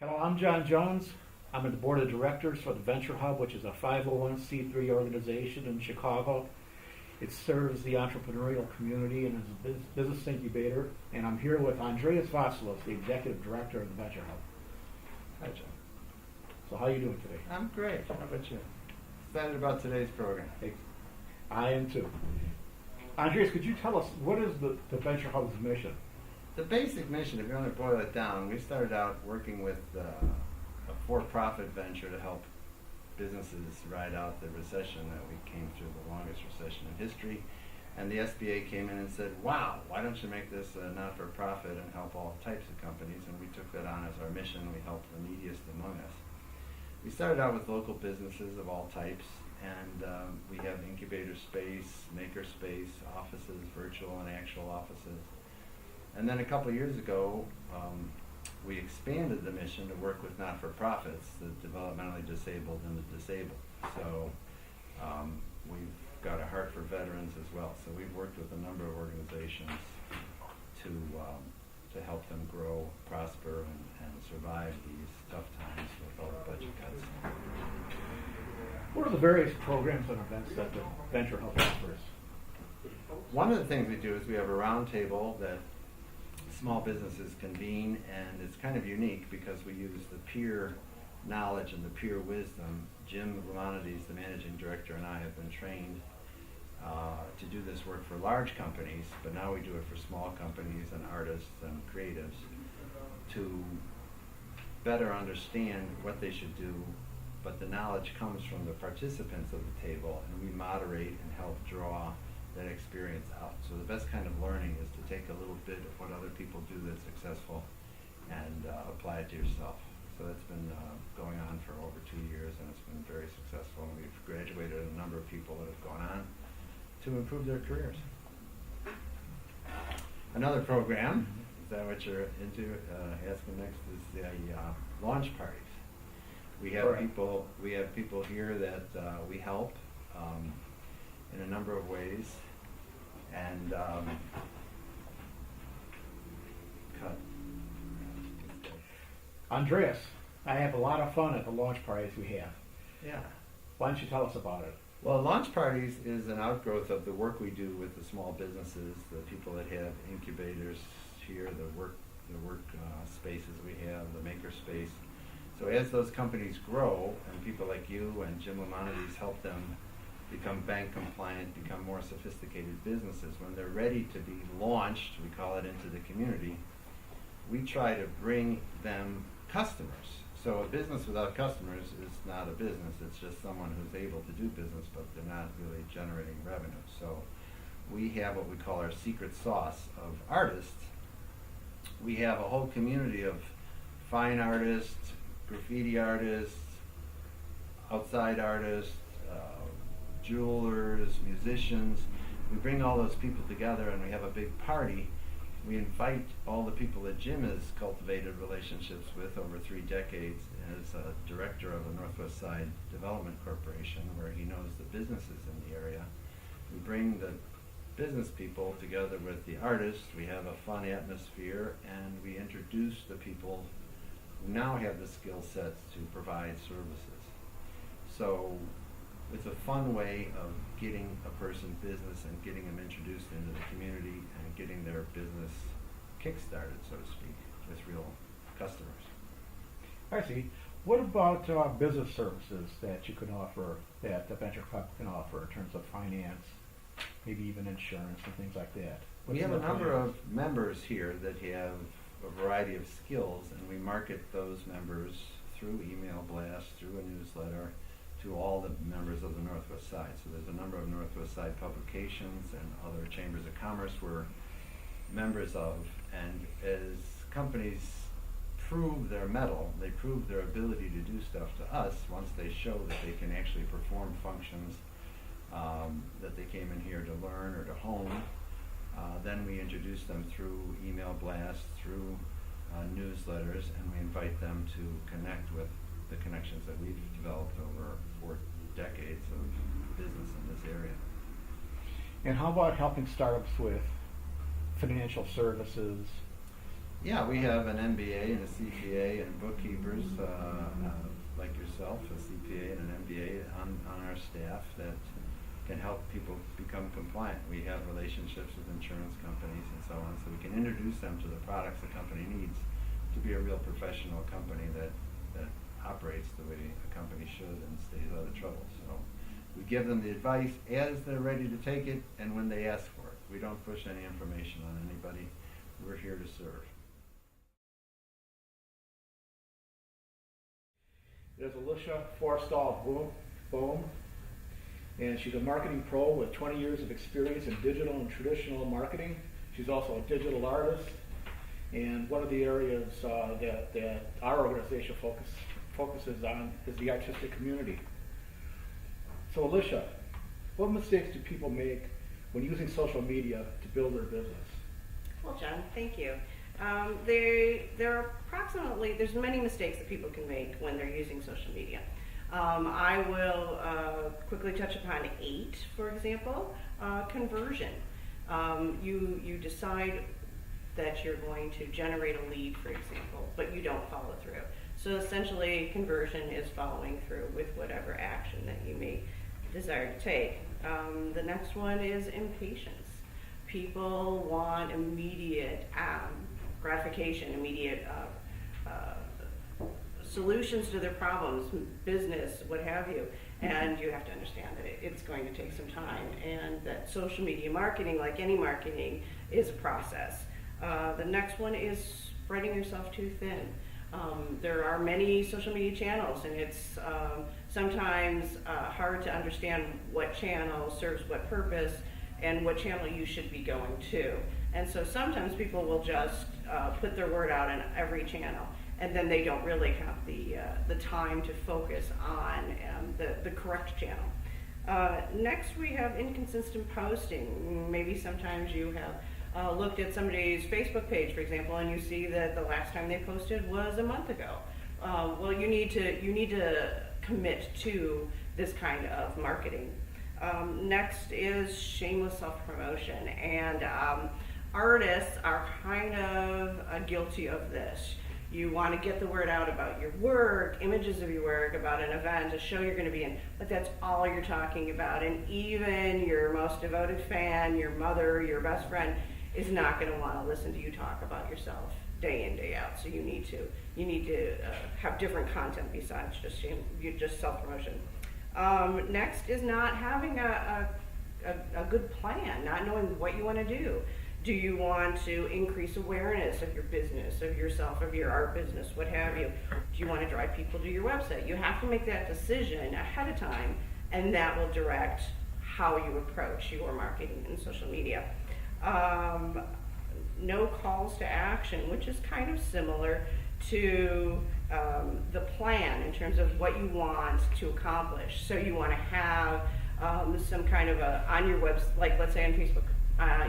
Hello, I'm John Jones. I'm on the board of directors for the Venture Hub, which is a 501c3 organization in Chicago. It serves the entrepreneurial community and is a business incubator. And I'm here with Andreas Vasilos, the executive director of the Venture Hub. Hi, John. So how are you doing today? I'm great. How about you? Excited about today's program. Hey, I am too. Andreas, could you tell us what is the Venture Hub's mission? The basic mission, if you want to boil it down, we started out working with a for-profit venture to help businesses ride out the recession that we came through, the longest recession in history. And the SBA came in and said, wow, why don't you make this a not-for-profit and help all types of companies? And we took that on as our mission. We helped the neediest among us. We started out with local businesses of all types, and we have incubator space, maker space, offices, virtual and actual offices. And then a couple of years ago, we expanded the mission to work with not-for-profits, the developmentally disabled and the disabled. So we've got a heart for veterans as well. So we've worked with a number of organizations to help them grow, prosper, and survive these tough times with all the budget cuts. What are the various programs and events that the Venture Hub offers? One of the things we do is we have a round table that small businesses convene, and it's kind of unique because we use the peer knowledge and the peer wisdom. Jim Lamonides, the managing director, and I have been trained to do this work for large companies, but now we do it for small companies and artists and creatives to better understand what they should do, but the knowledge comes from the participants of the table, and we moderate and help draw that experience out. So the best kind of learning is to take a little bit of what other people do that's successful and apply it to yourself. So that's been going on for over 2 years, and it's been very successful. And we've graduated a number of people that have gone on to improve their careers. Another program, is that what you're into, asking next, is the launch parties. We have people here that we help in a number of ways, and Andreas, I have a lot of fun at the launch parties we have. Yeah. Why don't you tell us about it? Well, launch parties is an outgrowth of the work we do with the small businesses, the people that have incubators here, the work spaces we have, the maker space. So as those companies grow, and people like you and Jim Lamonides help them become bank compliant, become more sophisticated businesses, when they're ready to be launched, we call it, into the community, we try to bring them customers. So a business without customers is not a business. It's just someone who's able to do business, but they're not really generating revenue. So we have what we call our secret sauce of artists. We have a whole community of fine artists, graffiti artists, outside artists, jewelers, musicians. We bring all those people together and we have a big party. We invite all the people that Jim has cultivated relationships with over 3 decades as a director of the Northwest Side Development Corporation, where he knows the businesses in the area. We bring the business people together with the artists. We have a fun atmosphere, and we introduce the people who now have the skill sets to provide services. So it's a fun way of getting a person business and getting them introduced into the community and getting their business kick-started, so to speak, with real customers. I see. What about business services that you can offer, that the Venture Hub can offer in terms of finance, maybe even insurance and things like that? We have a number of members here that have a variety of skills, and we market those members through email blasts, through a newsletter, to all the members of the Northwest Side. So there's a number of Northwest Side publications and other chambers of commerce we're members of, and as companies prove their mettle, they prove their ability to do stuff to us once they show that they can actually perform functions that they came in here to learn or to hone. Then we introduce them through email blasts, through newsletters, and we invite them to connect with the connections that we've developed over 4 decades of business in this area. And how about helping startups with financial services, Yeah, we have an MBA and a CPA and bookkeepers like yourself, a CPA and an MBA on our staff that can help people become compliant. We have relationships with insurance companies and so on, so we can introduce them to the products the company needs to be a real professional company that operates the way a company should and stays out of trouble. So we give them the advice as they're ready to take it and when they ask for it. We don't push any information on anybody. We're here to serve. There's Alicia Forstall-Bohm, and she's a marketing pro with 20 years of experience in digital and traditional marketing. She's also a digital artist, and one of the areas that our organization focuses on is the artistic community. So Alicia, what mistakes do people make when using social media to build their business? Well, John, thank you. There's many mistakes that people can make when they're using social media. I will quickly touch upon 8, for example. Conversion. You decide that you're going to generate a lead, for example, but you don't follow through. So essentially, conversion is following through with whatever action that you may desire to take. The next one is impatience. People want immediate gratification, immediate solutions to their problems, business, what have you. And you have to understand that it's going to take some time, and that social media marketing, like any marketing, is a process. The next one is spreading yourself too thin. There are many social media channels, and it's sometimes hard to understand what channel serves what purpose and what channel you should be going to. And so sometimes people will just put their word out on every channel, and then they don't really have the time to focus on the correct channel. Next, we have inconsistent posting. Maybe sometimes you have looked at somebody's Facebook page, for example, and you see that the last time they posted was a month ago. Well, you need to commit to this kind of marketing. Next is shameless self-promotion, and artists are kind of guilty of this. You want to get the word out about your work, images of your work, about an event, a show you're going to be in, but that's all you're talking about. And even your most devoted fan, your mother, your best friend, is not going to want to listen to you talk about yourself day in, day out. So you need to have different content besides just self-promotion. Next is not having a good plan, not knowing what you want to do. Do you want to increase awareness of your business, of yourself, of your art business, what have you? Do you want to drive people to your website? You have to make that decision ahead of time, and that will direct how you approach your marketing and social media. No calls to action, which is kind of similar to the plan in terms of what you want to accomplish. So you want to have some kind of on your website, like let's say on Facebook,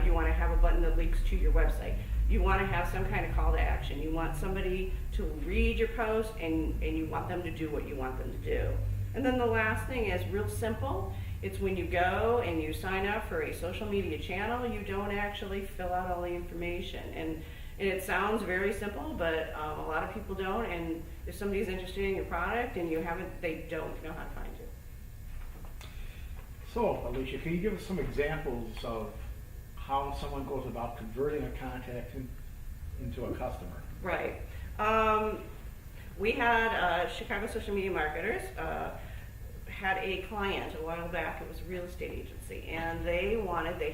you want to have a button that links to your website. You want to have some kind of call to action. You want somebody to read your post, and you want them to do what you want them to do. And then the last thing is real simple. It's when you go and you sign up for a social media channel, you don't actually fill out all the information. And it sounds very simple, but a lot of people don't. And if somebody's interested in your product and you haven't, they don't know how to find you. So, Alicia, can you give us some examples of how someone goes about converting a contact into a customer? Right. We had Chicago Social Media Marketers had a client a while back. It was a real estate agency, and they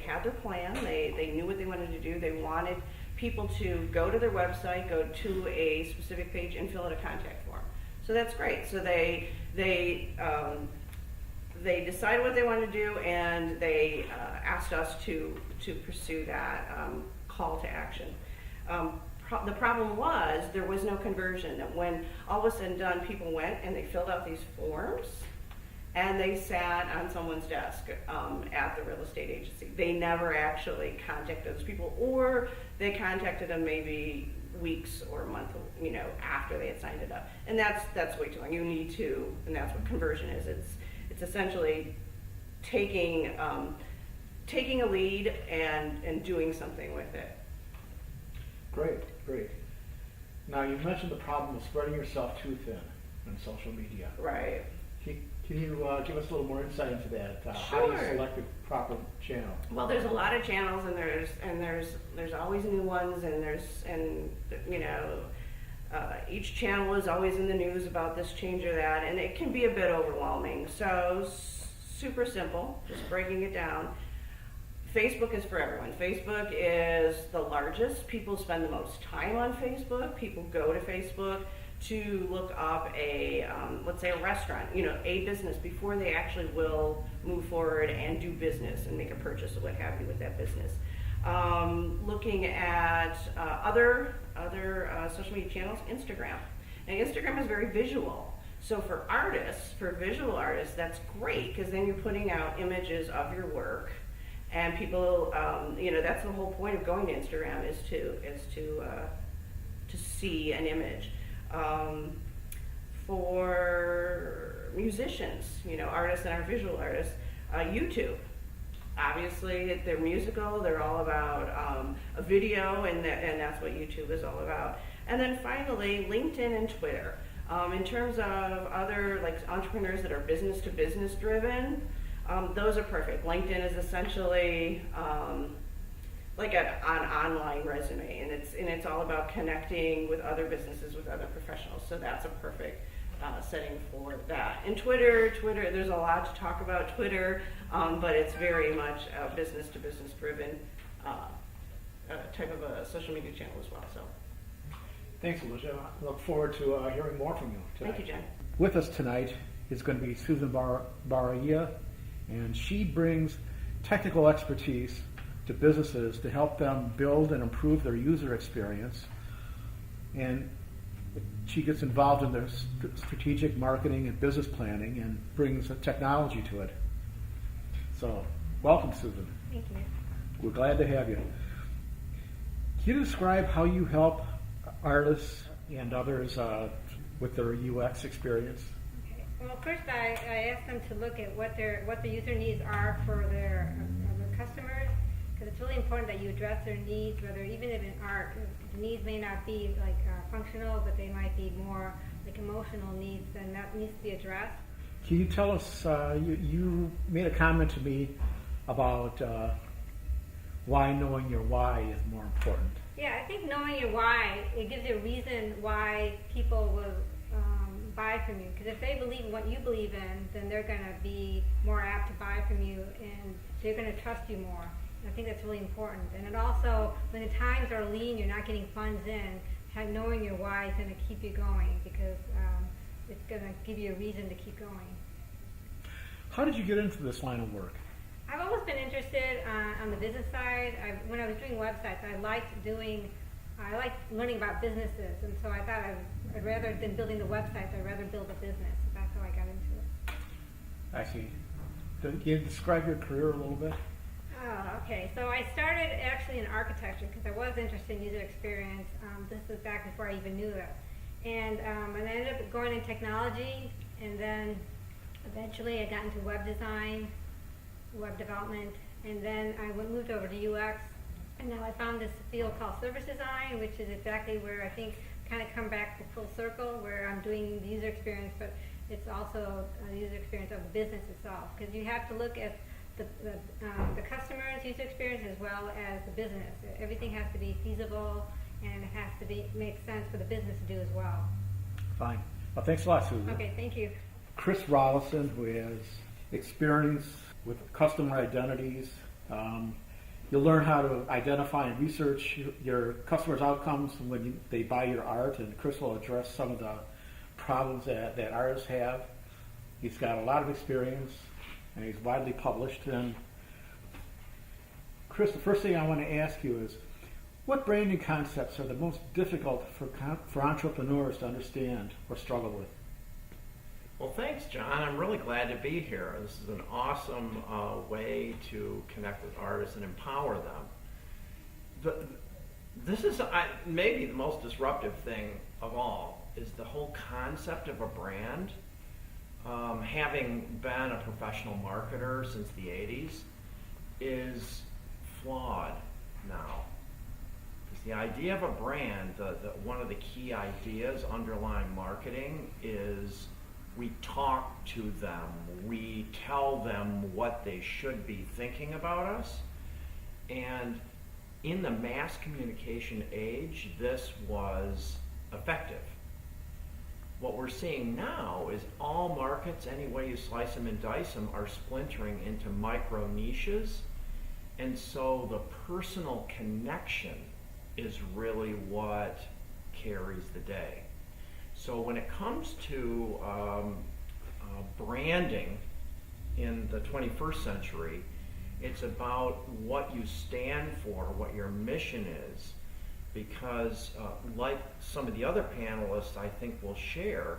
had their plan. They knew what they wanted to do. They wanted people to go to their website, go to a specific page, and fill out a contact form. So that's great. So they decided what they wanted to do, and they asked us to pursue that call to action. The problem was there was no conversion. That when all was said and done, people went and they filled out these forms, and they sat on someone's desk at the real estate agency. They never actually contacted those people, or they contacted them maybe weeks or a month, after they had signed it up. And that's way too long. You need to, and that's what conversion is. It's essentially taking a lead and doing something with it. Great. Now, you mentioned the problem of spreading yourself too thin on social media. Right. Can you give us a little more insight into that? How do you Sure. select the proper channel? Well, there's a lot of channels, and there's always new ones, and you know, each channel is always in the news about this change or that, and it can be a bit overwhelming. So super simple, just breaking it down. Facebook is for everyone. Facebook is the largest. People spend the most time on Facebook. People go to Facebook to look up let's say a restaurant, you know, a business before they actually will move forward and do business and make a purchase or what have you with that business. Looking at other social media channels, Instagram. And Instagram is very visual. So for artists, for visual artists, that's great because then you're putting out images of your work, and people, you know, that's the whole point of going to Instagram is to see an image. For musicians, you know, artists that are visual artists, YouTube. Obviously, they're musical. They're all about a video, and that's what YouTube is all about. And then finally, LinkedIn and Twitter. In terms of other like entrepreneurs that are business to business driven, those are perfect. LinkedIn is essentially like an online resume, and it's all about connecting with other businesses, with other professionals. So that's a perfect setting for that. And Twitter, there's a lot to talk about Twitter, but it's very much a business to business driven type of a social media channel as well. So Thanks, Alicia. I look forward to hearing more from you tonight. thank you, Jen. With us tonight is going to be Susan Baraya, and she brings technical expertise to businesses to help them build and improve their user experience. And she gets involved in their strategic marketing and business planning and brings a technology to it. So, welcome, Susan. Thank you. We're glad to have you. Can you describe how you help artists and others with their UX experience? Okay. Well, first I ask them to look at what the user needs are for their customers, because it's really important that you address their needs, whether even if in art, the needs may not be like functional, but they might be more like emotional needs, then that needs to be addressed. Can you tell us, you made a comment to me about why knowing your why is more important. Yeah, I think knowing your why, it gives you a reason why people will buy from you. Because if they believe in what you believe in, then they're going to be more apt to buy from you, and they're going to trust you more. And I think that's really important. And it also, when the times are lean, you're not getting funds in, knowing your why is going to keep you going, because it's going to give you a reason to keep going. How did you get into this line of work? I've always been interested on the business side. When I was doing websites, I liked learning about businesses, and so I thought I'd rather than building the websites, I'd rather build a business. That's how I got into it. I see. Can you describe your career a little bit? Oh, okay. So I started actually in architecture because I was interested in user experience. This was back before I even knew that. And I ended up going in technology, and then eventually I got into web design, web development, and then I moved over to UX, and now I found this field called service design, which is exactly where I think kind of come back to full circle, where I'm doing the user experience, but it's also the user experience of the business itself, because you have to look at the customer's user experience as well as the business. Everything has to be feasible, and it has to make sense for the business to do as well. Fine. Well, thanks a lot, Susan. Okay, thank you. Chris Rollison, who has experience with customer identities. You'll learn how to identify and research your customers' outcomes when they buy your art, and Chris will address some of the problems that artists have. He's got a lot of experience, and he's widely published. And Chris, the first thing I want to ask you is, what branding concepts are the most difficult for entrepreneurs to understand or struggle with? Well, thanks, John. I'm really glad to be here. This is an awesome way to connect with artists and empower them. This is maybe the most disruptive thing of all, is the whole concept of a brand. Having been a professional marketer since the 80s, is flawed now. The idea of a brand, one of the key ideas underlying marketing is we talk to them, we tell them what they should be thinking about us, and in the mass communication age, this was effective. What we're seeing now is all markets, any way you slice them and dice them, are splintering into micro niches. And so the personal connection is really what carries the day. So when it comes to branding in the 21st century, it's about what you stand for, what your mission is. Because like some of the other panelists I think will share,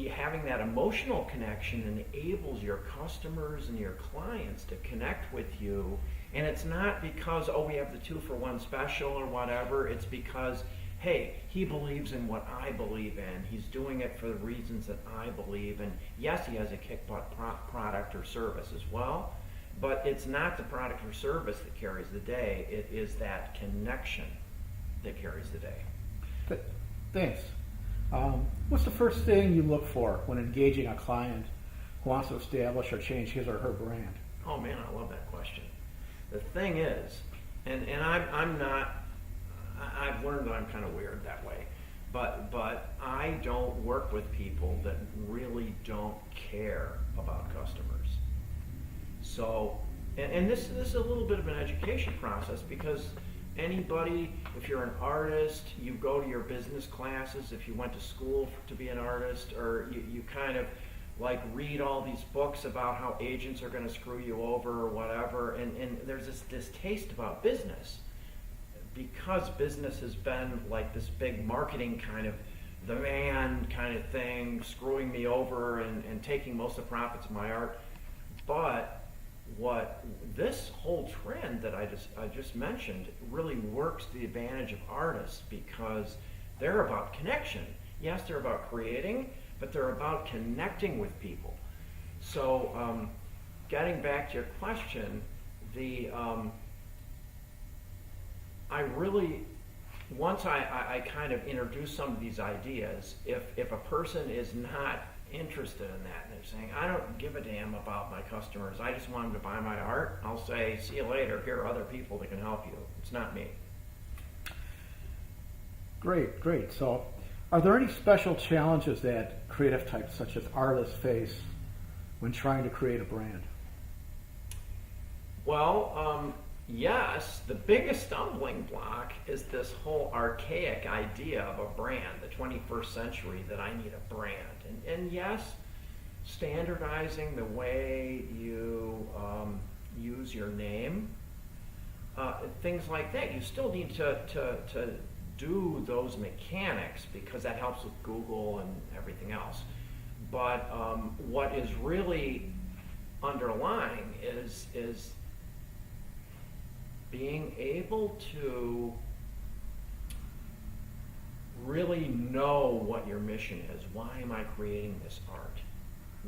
having that emotional connection enables your customers and your clients to connect with you. And it's not because, oh, we have the 2-for-1 special or whatever. It's because, hey, he believes in what I believe in. He's doing it for the reasons that I believe. And yes, he has a kick-butt product or service as well. But it's not the product or service that carries the day. It is that connection that carries the day. Thanks. What's the first thing you look for when engaging a client who wants to establish or change his or her brand? Oh man, I love that question. The thing is, and I'm not, I've learned that I'm kind of weird that way, but I don't work with people that really don't care about customers. So, and this is a little bit of an education process, because anybody, if you're an artist, you go to your business classes, if you went to school to be an artist, or you kind of like read all these books about how agents are going to screw you over or whatever, and there's this distaste about business, because business has been like this big marketing kind of the man kind of thing, screwing me over and taking most of the profits of my art. But what this whole trend that I just mentioned really works to the advantage of artists, because they're about connection. Yes, they're about creating, but they're about connecting with people. So getting back to your question, I really, once I kind of introduce some of these ideas, if a person is not interested in that and they're saying, I don't give a damn about my customers, I just want them to buy my art, I'll say, see you later, here are other people that can help you. It's not me. Great. So, are there any special challenges that creative types such as artists face when trying to create a brand? Well, yes, the biggest stumbling block is this whole archaic idea of a brand, the 21st century, that I need a brand. And yes, standardizing the way you use your name, things like that. You still need to do those mechanics, because that helps with Google and everything else. But what is really underlying is being able to really know what your mission is. Why am I creating this art?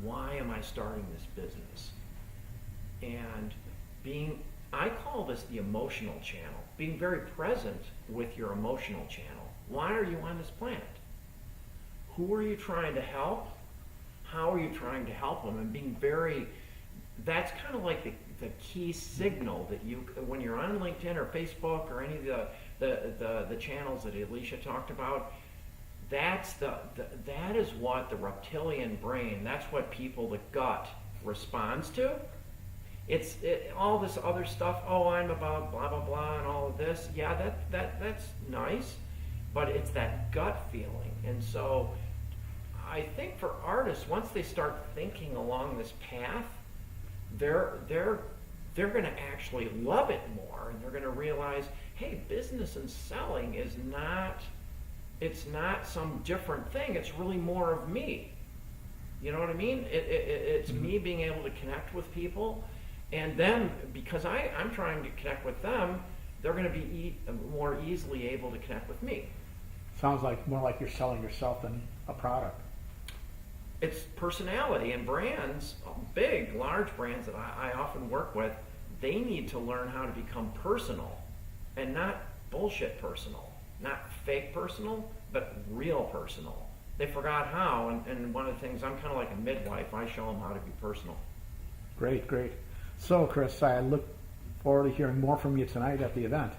Why am I starting this business? And I call this the emotional channel. Being very present with your emotional channel. Why are you on this planet? Who are you trying to help? How are you trying to help them? And being very, that's kind of like the key signal that you, when you're on LinkedIn or Facebook or any of the channels that Alicia talked about, that is what the reptilian brain, that's what the gut responds to. It's all this other stuff, oh, I'm about blah, blah, blah, and all of this. Yeah, that's nice, but it's that gut feeling. And so I think for artists, once they start thinking along this path, they're going to actually love it more, and they're going to realize, hey, business and selling is not some different thing. It's really more of me. You know what I mean? It's me being able to connect with people, and then because I'm trying to connect with them, they're going to be more easily able to connect with me. Sounds like more like you're selling yourself than a product. It's personality, and brands, big, large brands that I often work with, they need to learn how to become personal and not bullshit personal, not fake personal, but real personal. They forgot how, and one of the things, I'm kind of like a midwife. I show them how to be personal. Great, great. So, Chris, I look forward to hearing more from you tonight at the event.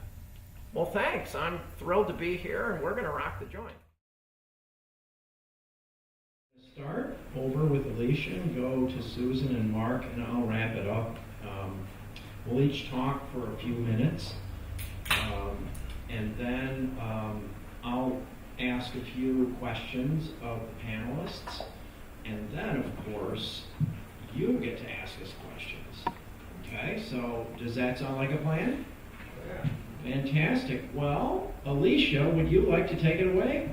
Well, thanks. I'm thrilled to be here, and we're going to rock the joint. Start over with Alicia and go to Susan and Mark, and I'll wrap it up. We'll each talk for a few minutes, and then I'll ask a few questions of the panelists, and then, of course, you get to ask us questions. Okay, so does that sound like a plan? Yeah. Fantastic. Well, Alicia, would you like to take it away?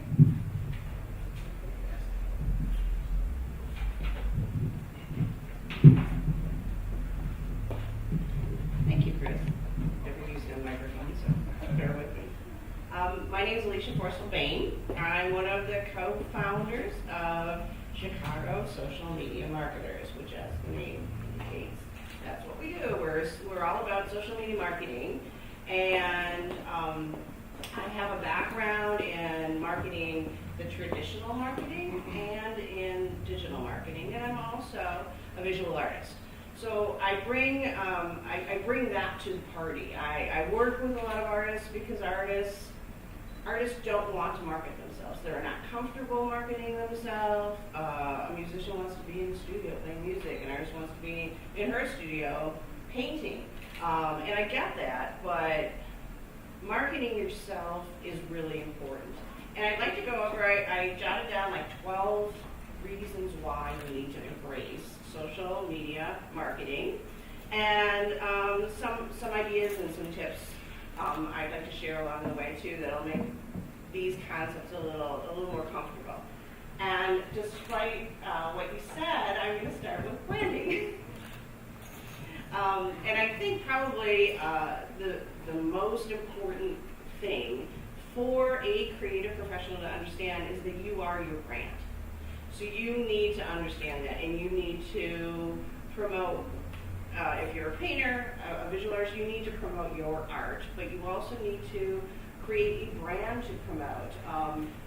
Thank you, Chris. Never used a microphone, so bear with me. My name is Alicia Forcel-Bain. I'm one of the co-founders of Chicago Social Media Marketers, which, as the name indicates, that's what we do. We're all about social media marketing, and I have a background in marketing, the traditional marketing, and in digital marketing, and I'm also a visual artist. So I bring that to the party. I work with a lot of artists because artists don't want to market themselves. They're not comfortable marketing themselves. A musician wants to be in the studio playing music. An artist wants to be in her studio painting. And I get that, but marketing yourself is really important. And I'd like to go over, I jotted down like 12 reasons why we need to embrace social media marketing, and some ideas and some tips I'd like to share along the way too that'll make these concepts a little more comfortable. And despite what you said, I'm going to start with branding. And I think probably the most important thing for a creative professional to understand is that you are your brand. So you need to understand that, and you need to promote, if you're a painter, a visual artist, you need to promote your art, but you also need to create a brand to promote.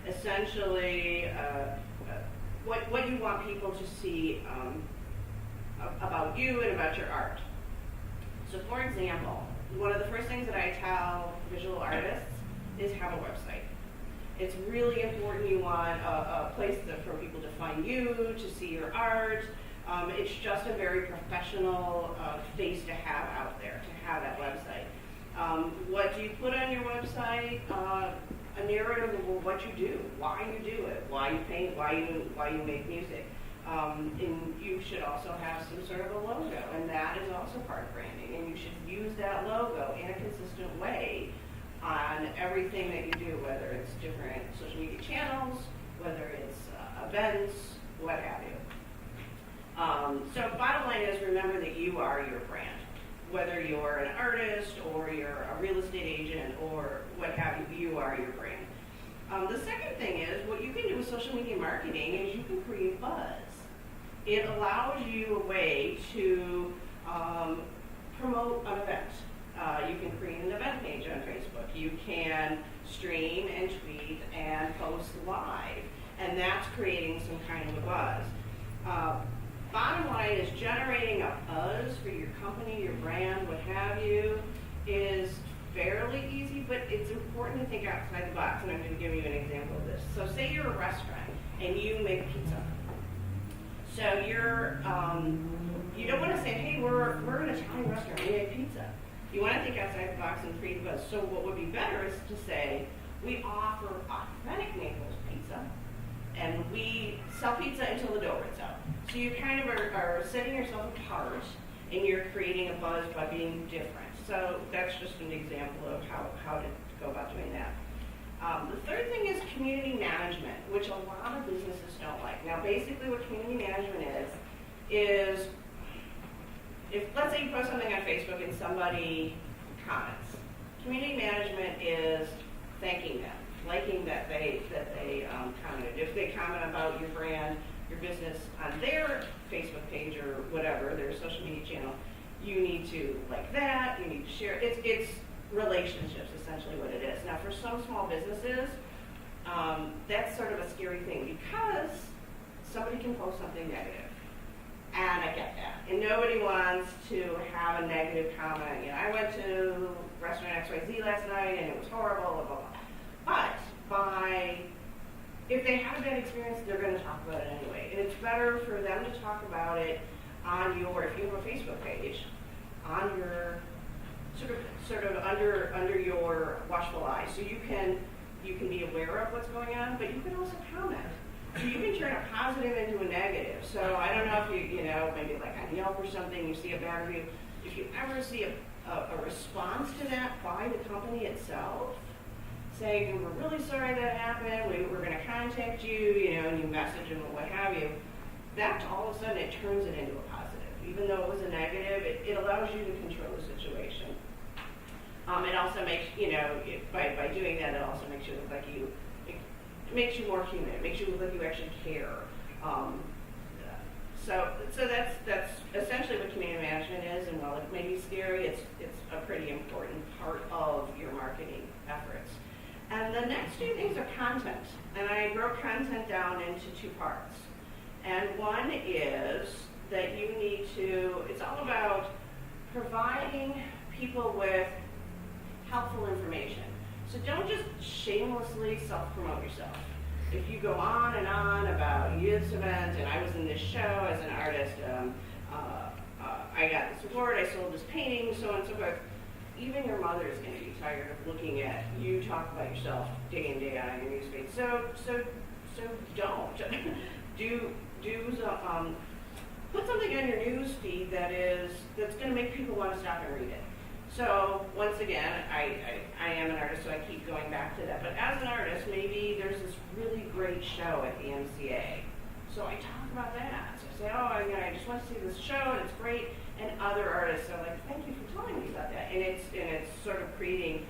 Essentially, what you want people to see about you and about your art. So for example, one of the first things that I tell visual artists is have a website. It's really important. You want a place for people to find you, to see your art. It's just a very professional face to have out there, to have that website. What do you put on your website? A narrative of what you do, why you do it, why you paint, why you make music. And you should also have some sort of a logo, and that is also part of branding. And you should use that logo in a consistent way on everything that you do, whether it's different social media channels, whether it's events, what have you. So bottom line is, remember that you are your brand. Whether you're an artist or you're a real estate agent or what have you, you are your brand. The second thing is, what you can do with social media marketing is you can create buzz. It allows you a way to promote an event. You can create an event page on Facebook. You can stream and tweet and post live, and that's creating some kind of a buzz. Bottom line is, generating a buzz for your company, your brand, what have you, is fairly easy, but it's important to think outside the box, and I'm going to give you an example of this. So say you're a restaurant and you make pizza. So you don't want to say, hey, we're an Italian restaurant, we make pizza. You want to think outside the box and create a buzz. So what would be better is to say, we offer authentic Naples pizza, and we sell pizza until the dough runs out. So you kind of are setting yourself apart, and you're creating a buzz by being different. So that's just an example of how to go about doing that. The third thing is community management, which a lot of businesses don't like. Now, basically what community management is if, let's say you post something on Facebook and somebody comments. Community management is thanking them, liking that they commented. If they comment about your brand, your business on their Facebook page or whatever, their social media channel, you need to like that, you need to share. It's relationships, essentially what it is. Now, for some small businesses, that's sort of a scary thing because somebody can post something negative. And I get that. And nobody wants to have a negative comment. You know, I went to restaurant XYZ last night and it was horrible, blah, blah, blah. But if they have a bad experience, they're going to talk about it anyway. And it's better for them to talk about it on your, if you have a Facebook page, on your sort of under your watchful eye. So you can be aware of what's going on, but you can also comment. So you can turn a positive into a negative. So I don't know if you know, maybe like on Yelp or something, you see a bad review. If you ever see a response to that by the company itself, saying, we're really sorry that happened, we're going to contact you, you know, and you message them or what have you, that all of a sudden it turns it into a positive. Even though it was a negative, it allows you to control the situation. It also makes, you know, by doing that, it also makes you look like it makes you more human. It makes you look like you actually care. So that's essentially what community management is. And while it may be scary, it's a pretty important part of your marketing efforts. And the next two things are content. And I broke content down into two parts. And one is that you need to, it's all about providing people with helpful information. So don't just shamelessly self-promote yourself. If you go on and on about this event, and I was in this show as an artist, I got this award, I sold this painting, so on and so forth, even your mother is going to be tired of looking at you talk about yourself day in, day out on your newsfeed. So don't. Put something on your newsfeed that's going to make people want to stop and read it. So once again, I am an artist, so I keep going back to that. But as an artist, maybe there's this really great show at the MCA. So I talk about that. So I say, I just want to see this show, and it's great. And other artists are like, thank you for telling me about that. And it's sort of creating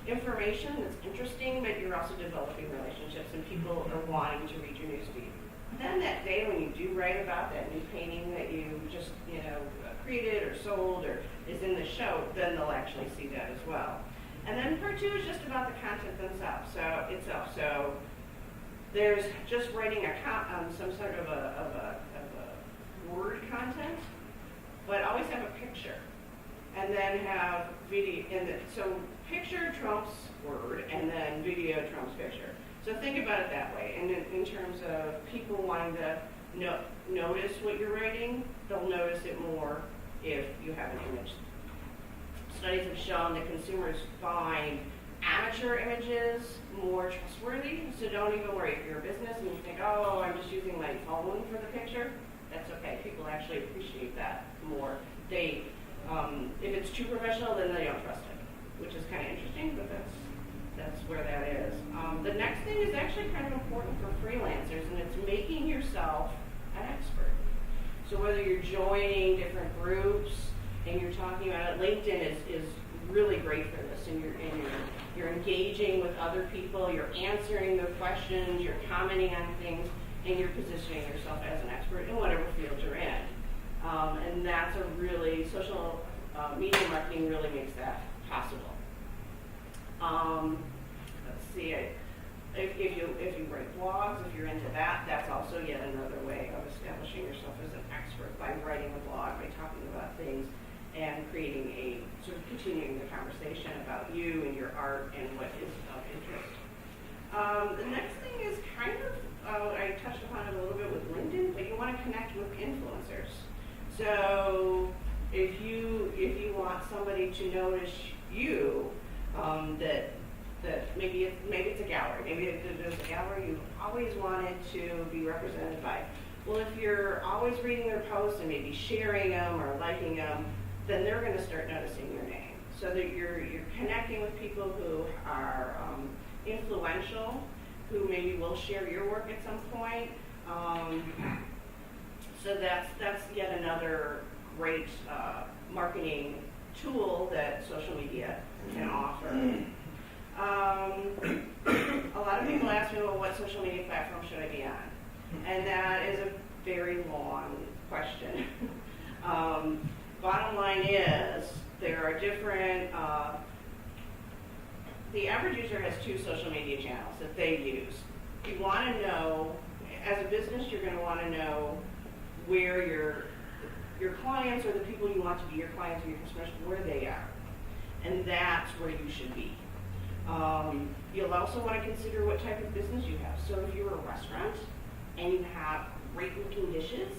information that's interesting, but you're also developing relationships, and people are wanting to read your newsfeed. Then that day when you do write about that new painting that you just, created or sold or is in the show, then they'll actually see that as well. And then part two is just about the content themselves. So there's just writing some sort of a word content, but always have a picture, and then have video. So picture trumps word, and then video trumps picture. So think about it that way. And in terms of people wanting to notice what you're writing, they'll notice it more if you have an image. Studies have shown that consumers find amateur images more trustworthy. So don't even worry if you're a business and you think, I'm just using my phone for the picture. That's okay. People actually appreciate that more. If it's too professional, then they don't trust it, which is kind of interesting, but that's where that is. The next thing is actually kind of important for freelancers, and it's making yourself an expert. So whether you're joining different groups and you're talking about it, LinkedIn is really great for this, and you're engaging with other people, you're answering their questions, you're commenting on things, and you're positioning yourself as an expert in whatever field you're in. And that's social media marketing really makes that possible. Let's see, if you write blogs, if you're into that, that's also yet another way of establishing yourself as an expert by writing a blog, by talking about things, and creating continuing the conversation about you and your art and what is of interest. The next thing is I touched upon it a little bit with LinkedIn, but you want to connect with influencers. So if you want somebody to notice you, that maybe it's a gallery. Maybe there's a gallery you've always wanted to be represented by. Well, if you're always reading their posts and maybe sharing them or liking them, then they're going to start noticing your name. So that you're connecting with people who are influential, who maybe will share your work at some point. So that's yet another great marketing tool that social media can offer. A lot of people ask me, well, what social media platform should I be on? And that is a very long question. Bottom line is, there are different the average user has 2 social media channels that they use. You want to know, as a business, you're going to want to know where your clients or the people you want to be your clients or your customers, where they are. And that's where you should be. You'll also want to consider what type of business you have. So if you're a restaurant and you have great looking dishes,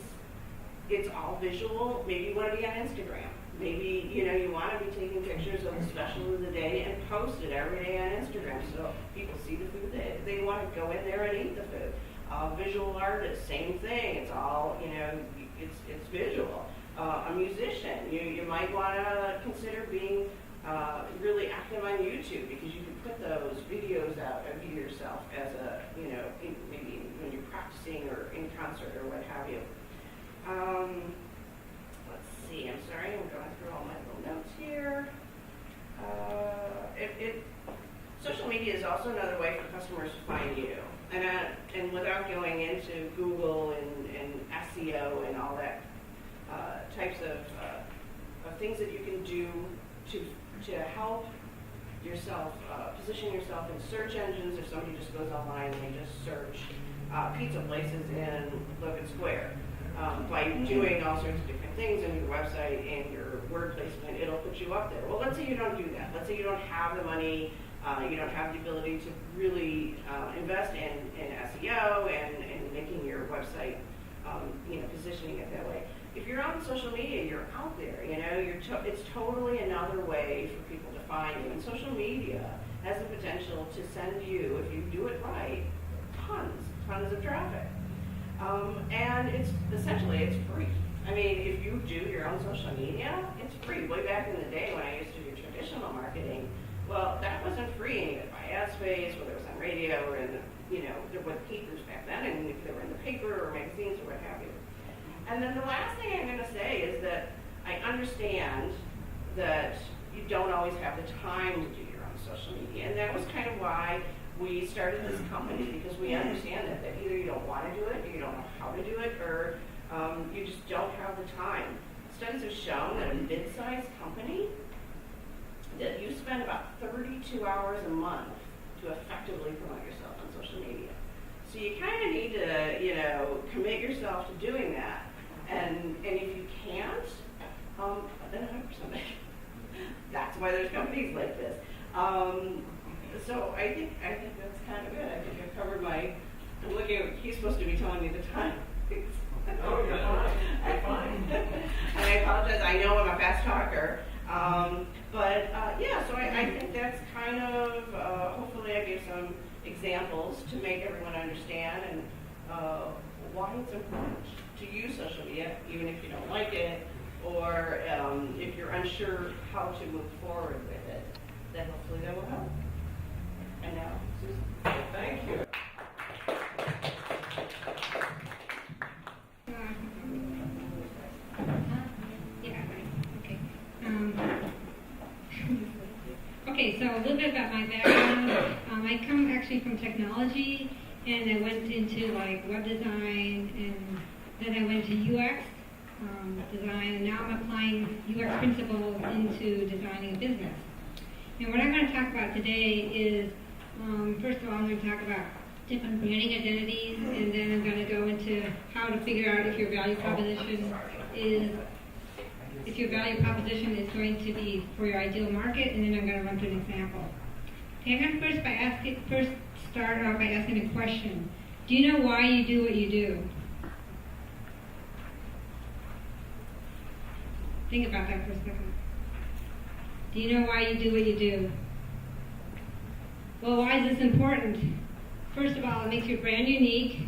it's all visual. Maybe you want to be on Instagram. Maybe you want to be taking pictures of the special of the day and post it every day on Instagram so people see the food. They want to go in there and eat the food. Visual artist, same thing. It's all it's visual. A musician, you might want to consider being really active on YouTube because you can put those videos out of you yourself as a maybe when you're practicing or in concert or what have you. Let's see, I'm sorry, I'm going through all my little notes here. Social media is also another way for customers to find you. And without going into Google and SEO and all that types of things that you can do to help yourself, position yourself in search engines. If somebody just goes online and they just search pizza places in Logan Square, by doing all sorts of different things in your website and your word placement, it'll put you up there. Well, let's say you don't do that. Let's say you don't have the money, you don't have the ability to really invest in SEO and making your website, positioning it that way. If you're on social media, you're out there. It's totally another way for people to find you. And social media has the potential to send you, if you do it right, tons of traffic. And it's free. I mean, if you do your own social media, it's free. Way back in the day when I used to do traditional marketing, well, that wasn't free. And you had to buy ad space, whether it was on radio or in there were papers back then, and if they were in the paper or magazines or what have you. And then the last thing I'm going to say is that I understand that you don't always have the time to do your own social media, and that was kind of why we started this company, because we understand that either you don't want to do it, or you don't know how to do it, or you just don't have the time. Studies have shown that a mid-sized company, that you spend about 32 hours a month to effectively promote yourself on social media. So you kind of need to, commit yourself to doing that. And if you can't, then 100%. That's why there's companies like this. So I think that's kind of good. I think I've covered my. I'm looking. He's supposed to be telling me the time. Oh, you're fine. You're fine. And I apologize. I know I'm a fast talker. So I think that's kind of. Hopefully, I gave some examples to make everyone understand and why it's important to use social media, even if you don't like it, or if you're unsure how to move forward with it. Then hopefully that will help. And now, Susan. Thank you. Okay, so a little bit about my background. I come actually from technology, and I went into web design, and then I went to UX design, and now I'm applying UX principles into designing a business. And what I'm going to talk about today is, first of all, I'm going to talk about different branding identities, and then I'm going to go into how to figure out if your value proposition is going to be for your ideal market, and then I'm going to run through an example. Okay, I'm going to start off by asking a question. Do you know why you do what you do? Think about that for a second. Do you know why you do what you do? Well, why is this important? First of all, it makes your brand unique,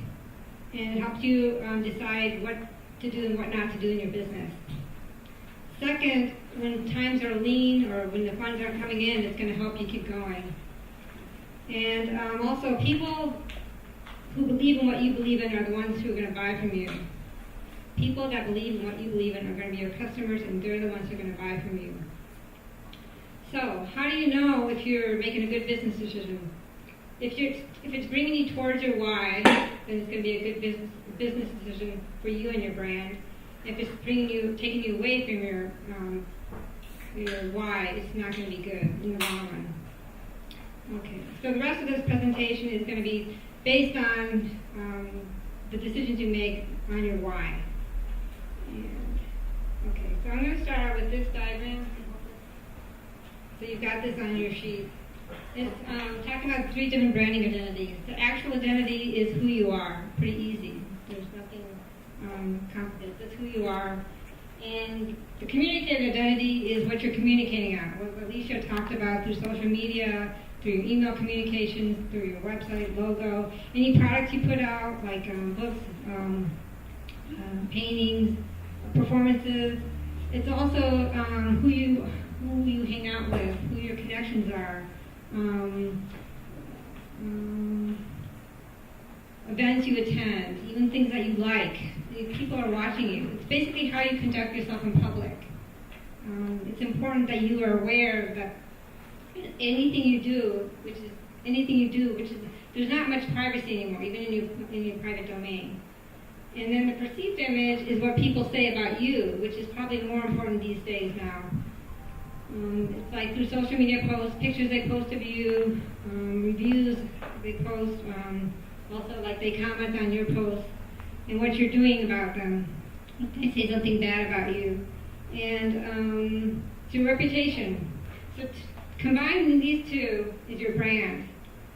and it helps you decide what to do and what not to do in your business. Second, when times are lean or when the funds aren't coming in, it's going to help you keep going. And also, people who believe in what you believe in are the ones who are going to buy from you. People that believe in what you believe in are going to be your customers, and they're the ones who are going to buy from you. So, how do you know if you're making a good business decision? If it's bringing you towards your why, then it's going to be a good business decision for you and your brand. If it's taking you away from your why, it's not going to be good in the long run. Okay, so the rest of this presentation is going to be based on the decisions you make on your why. And, okay, so I'm going to start out with this diagram. So you've got this on your sheet. It's talking about 3 different branding identities. The actual identity is who you are. Pretty easy. There's nothing complicated. That's who you are. And the communicated identity is what you're communicating on. What Alicia talked about through social media, through your email communications, through your website, logo, any products you put out, like books, paintings, performances. It's also who you hang out with, who your connections are, events you attend, even things that you like. People are watching you. It's basically how you conduct yourself in public. It's important that you are aware that anything you do, which is there's not much privacy anymore, even in your private domain. And then the perceived image is what people say about you, which is probably more important these days now. It's like through social media posts, pictures they post of you, reviews they post, also like they comment on your posts and what you're doing about them. They say something bad about you. And it's your reputation. So combining these two is your brand.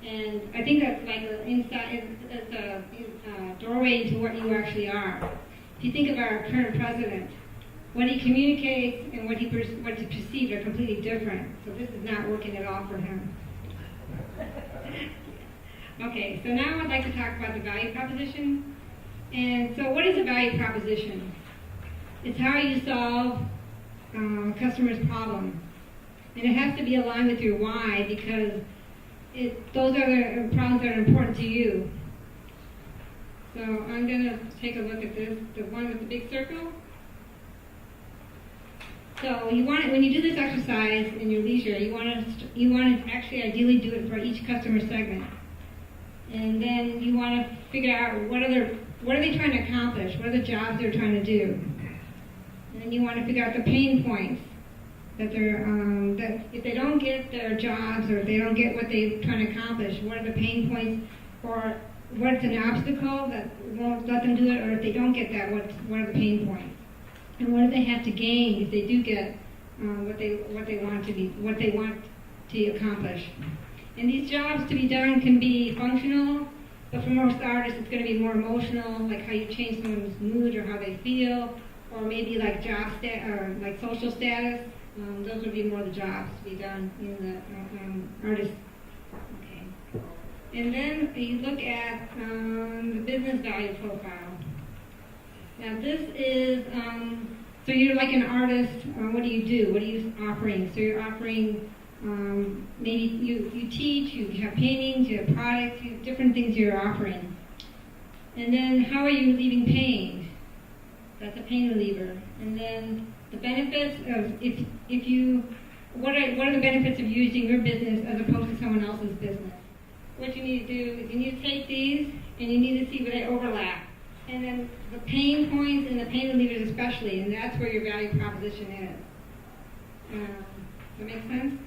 And I think that's like it's a doorway into what you actually are. If you think of our current president, what he communicates and what he perceives are completely different. So this is not working at all for him. Okay, so now I'd like to talk about the value proposition. And so what is a value proposition? It's how you solve a customer's problem. And it has to be aligned with your why, because those are the problems that are important to you. So I'm going to take a look at this, the one with the big circle. So when you do this exercise in your leisure, you want to actually ideally do it for each customer segment. And then you want to figure out what are they trying to accomplish? What are the jobs they're trying to do? And then you want to figure out the pain points that that if they don't get their jobs or if they don't get what they're trying to accomplish, what are the pain points, or what's an obstacle that won't let them do it, or if they don't get that, what are the pain points, and what do they have to gain if they do get what they want to accomplish. And these jobs to be done can be functional, but for most artists it's going to be more emotional, like how you change someone's mood or how they feel, or maybe like or like social status. Those would be more the jobs to be done in the artist. Okay. And then you look at the business value profile. Now this is, so you're like an artist, what do you do? What are you offering? So you're offering, maybe you teach, you have paintings, you have products, you have different things you're offering. And then how are you relieving pain? That's a pain reliever. And then the benefits of what are the benefits of using your business as opposed to someone else's business? What you need to do is you need to take these and you need to see where they overlap. And then the pain points and the pain relievers especially, and that's where your value proposition is. Does that make sense?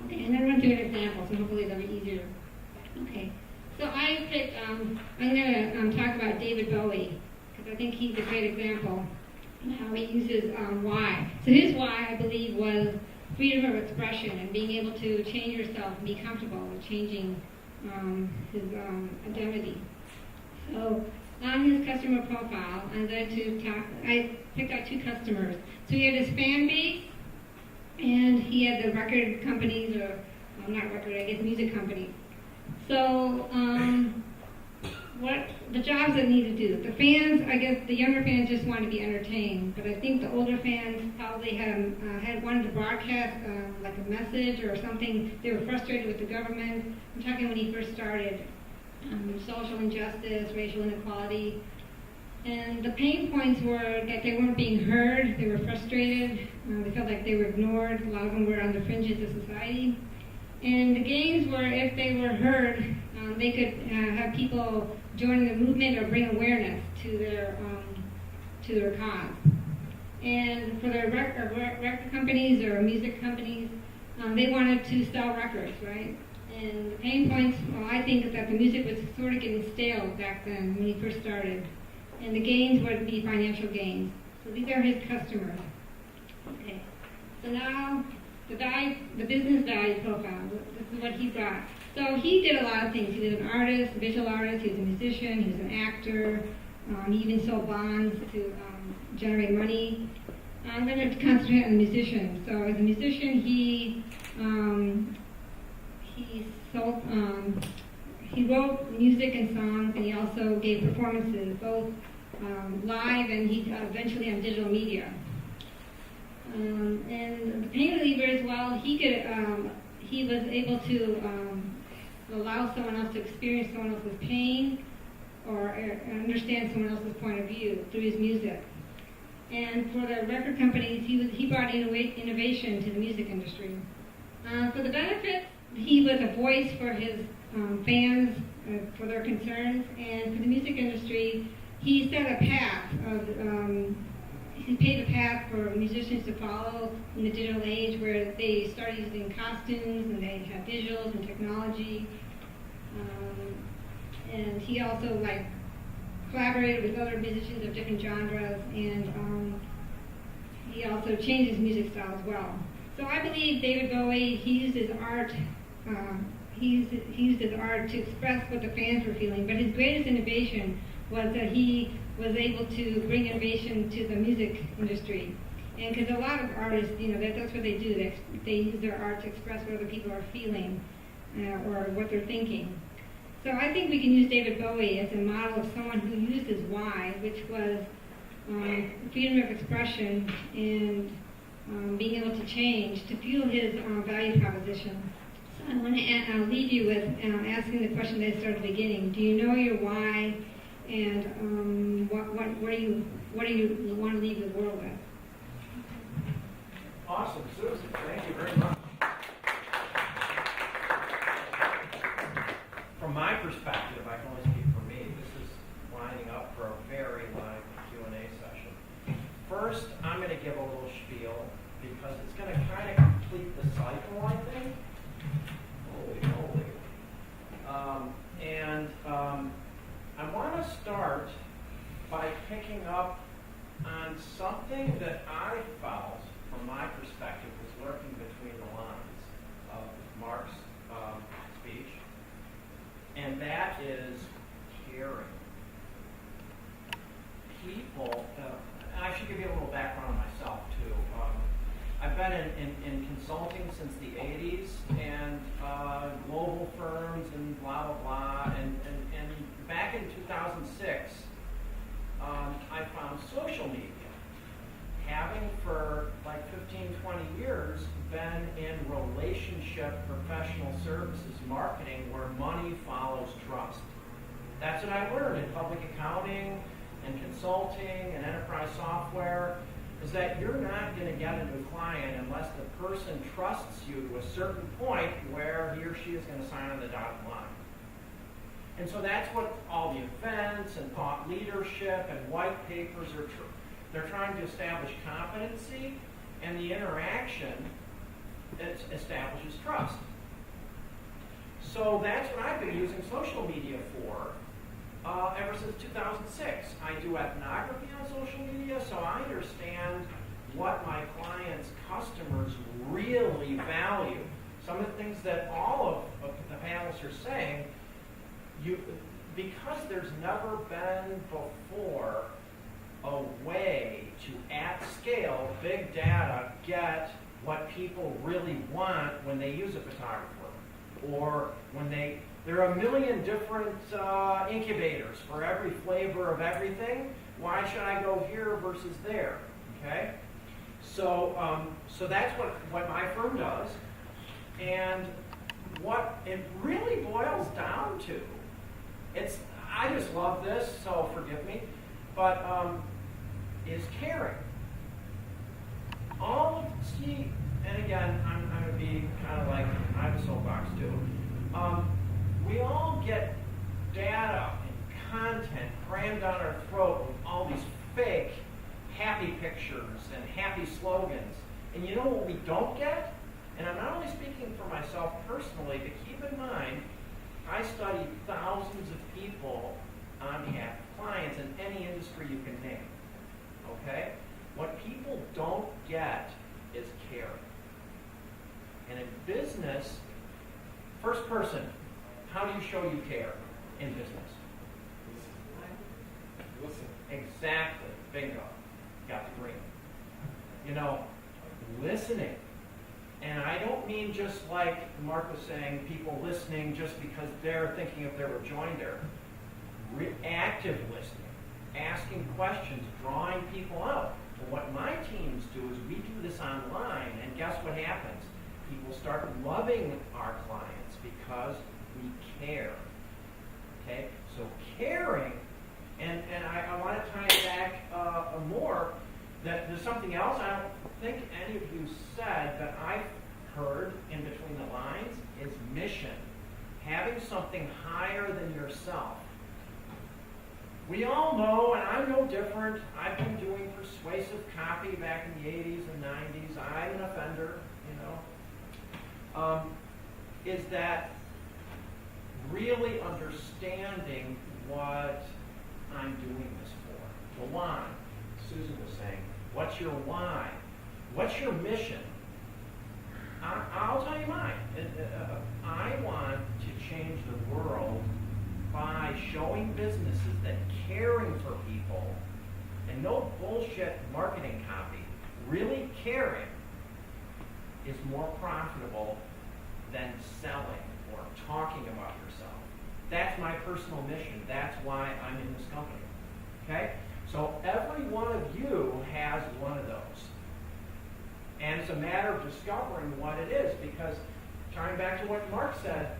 Okay, and then run through an example, so hopefully that'll be easier. Okay, so I picked, I'm going to talk about David Bowie, because I think he's a great example of how he uses why. So his why, I believe, was freedom of expression and being able to change yourself and be comfortable with changing his identity. So on his customer profile, I picked out 2 customers. So he had his fan base, and he had the record companies, or not record, I guess music companies. So what the jobs that need to do. The fans, I guess the younger fans just want to be entertained, but I think the older fans probably had wanted to broadcast like a message or something. They were frustrated with the government. I'm talking when he first started. Social injustice, racial inequality. And the pain points were that they weren't being heard, they were frustrated, they felt like they were ignored, a lot of them were on the fringes of society. And the gains were if they were heard, they could have people join the movement or bring awareness to their cause. And for their record companies or music companies, they wanted to sell records, right? And the pain points, well, I think that the music was sort of getting stale back then when he first started. And the gains would be financial gains. So these are his customers. Okay. So now, the business value profile, this is what he brought. So he did a lot of things. He was an artist, a visual artist, he was a musician, he was an actor, he even sold bonds to generate money. I'm going to concentrate on the musician. So as a musician, he sold, he wrote music and songs, and he also gave performances, both live and he eventually on digital media. And the pain reliever as well, he was able to allow someone else to experience someone else's pain or understand someone else's point of view through his music. And for the record companies, he brought innovation to the music industry. For the benefits, he was a voice for his fans, for their concerns, and for the music industry, he set a path of, he paved a path for musicians to follow in the digital age where they started using costumes and they had visuals and technology. And he also collaborated with other musicians of different genres, and he also changed his music style as well. So I believe David Bowie, he used his art to express what the fans were feeling, but his greatest innovation was that he was able to bring innovation to the music industry. And because a lot of artists, that's what they do. They use their art to express what other people are feeling or what they're thinking. So I think we can use David Bowie as a model of someone who used his why, which was freedom of expression and being able to change to fuel his value proposition. So I want to leave you with asking the question that I started at the beginning. Do you know your why, and what do you want to leave the world with? Awesome, Susan. Thank you very much. From my perspective, I can only speak for me. This is lining up for a very live Q&A session. First, I'm going to give a little spiel because it's going to kind of complete the cycle, I think. Holy moly. I want to start by picking up on something that I felt, from my perspective, was lurking between the lines of Mark's speech, and that is caring. People, and I should give you a little background on myself too. I've been in consulting since the 80s, and global firms and blah, blah, blah, and back in 2006, I found social media, having for like 15, 20 years been in relationship professional services marketing where money follows trust. That's what I learned in public accounting and consulting and enterprise software, is that you're not going to get a new client unless the person trusts you to a certain point where he or she is going to sign on the dotted line. And so that's what all the events and thought leadership and white papers are they're trying to establish competency, and the interaction establishes trust. So that's what I've been using social media for ever since 2006. I do ethnography on social media, so I understand what my clients' customers really value. Some of the things that all of the panelists are saying, because there's never been before a way to, at scale, big data, get what people really want when they use a photographer, or when there are a million different incubators for every flavor of everything. Why should I go here versus there? Okay, so that's what my firm does, and what it really boils down to, I just love this, so forgive me, but is caring. And again, I'm going to be kind of like, I have a soapbox too. We all get data and content crammed down our throat with all these fake happy pictures and happy slogans. And you know what we don't get? And I'm not only business, first person, how do you show you care in business? Listen. Exactly. Bingo. Got the green. You know, listening. And I don't mean just like Mark was saying, people listening just because they're thinking of their rejoinder. Active listening, asking questions, drawing people out. And what my teams do is we do this online, and guess what happens? People start loving our clients because we care. Okay? So caring, and I want to tie it back more, that there's something else I don't think any of you said, but I've heard in between the lines, is mission. Having something higher than yourself. We all know, and I'm no different, I've been doing persuasive copy back in the 80s and 90s. I'm an offender, is that really understanding what I'm doing this for. The why. Susan was saying, what's your why? What's your mission? I'll tell you mine. I want to change the world by showing businesses that caring for people, and no bullshit marketing copy, really caring is more profitable than selling or talking about yourself. That's my personal mission. That's why I'm in this company. Okay? So every one of you has one of those. And it's a matter of discovering what it is, because tying back to what Mark said,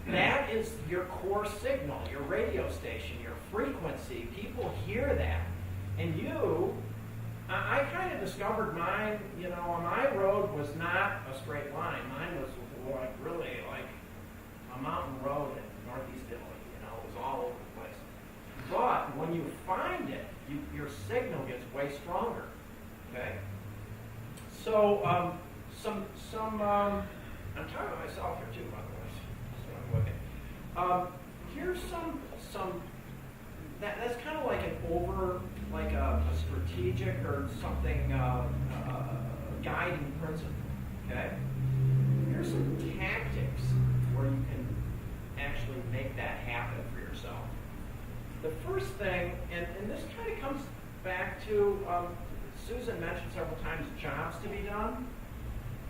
that is your core signal, your radio station, your frequency. People hear that. And I kind of discovered mine, my road was not a straight line. Mine was like really like a mountain road in Northeast Italy, it was all over the place. But when you find it, your signal gets way stronger, okay? So, I'm talking about myself here too, by the way. So I'm looking. Here's that's kind of like a strategic or something, guiding principle, okay? Here's some tactics where you can actually make that happen for yourself. The first thing, and this kind of comes back to, Susan mentioned several times jobs to be done.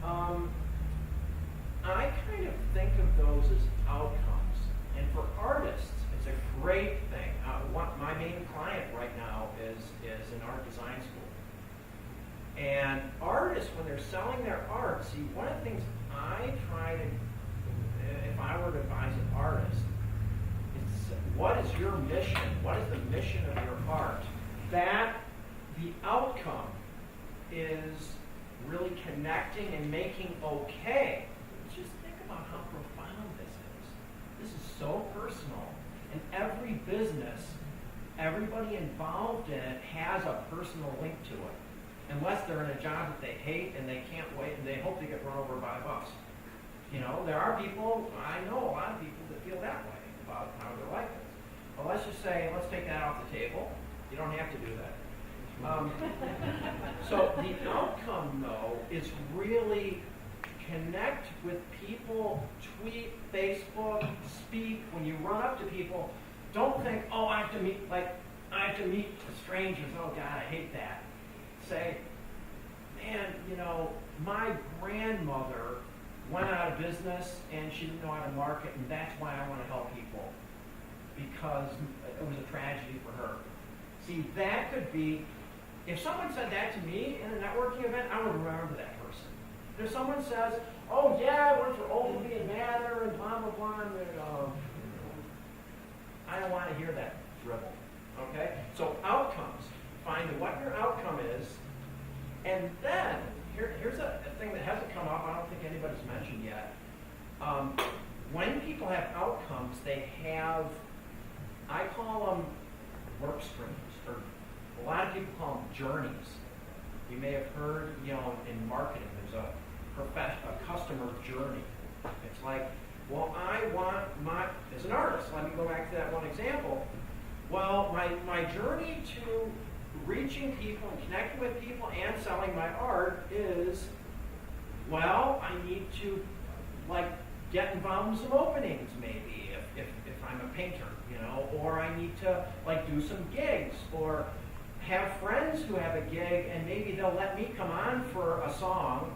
I kind of think of those as outcomes. And for artists, it's a great thing. My main client right now is an art design school. And artists, when they're selling their art, see, one of the things I try to, if I were to advise an artist, is what is your mission? What is the mission of your art? That the outcome is really connecting and making okay. Just think about how profound this is. This is so personal. And every business, everybody involved in it has a personal link to it. Unless they're in a job that they hate and they can't wait and they hope to get run over by a bus. There are people, I know a lot of people that feel that way about how their life is. But let's just say, let's take that off the table. You don't have to do that. So the outcome, though, is really connect with people, tweet, Facebook, speak. When you run up to people, don't think, oh, I have to meet strangers. Oh, God, I hate that. Say, man, my grandmother went out of business and she didn't know how to market, and that's why I want to help people, because it was a tragedy for her. See, that could be, if someone said that to me in a networking event, I would remember that person. If someone says, oh yeah, I worked for Ogilvy and Mather and blah, blah, blah, and I don't want to hear that dribble, okay? So outcomes, find what your outcome is, and then, here's a thing that hasn't come up, I don't think anybody's mentioned yet. When people have outcomes, they have, I call them work streams, or a lot of people call them journeys. You may have heard, in marketing, there's a customer journey. It's like, well, I want as an artist, let me go back to that one example. Well, my journey to reaching people and connecting with people and selling my art is, well, I need to like get involved in some openings maybe if I'm a painter, you know, or I need to like do some gigs or have friends who have a gig and maybe they'll let me come on for a song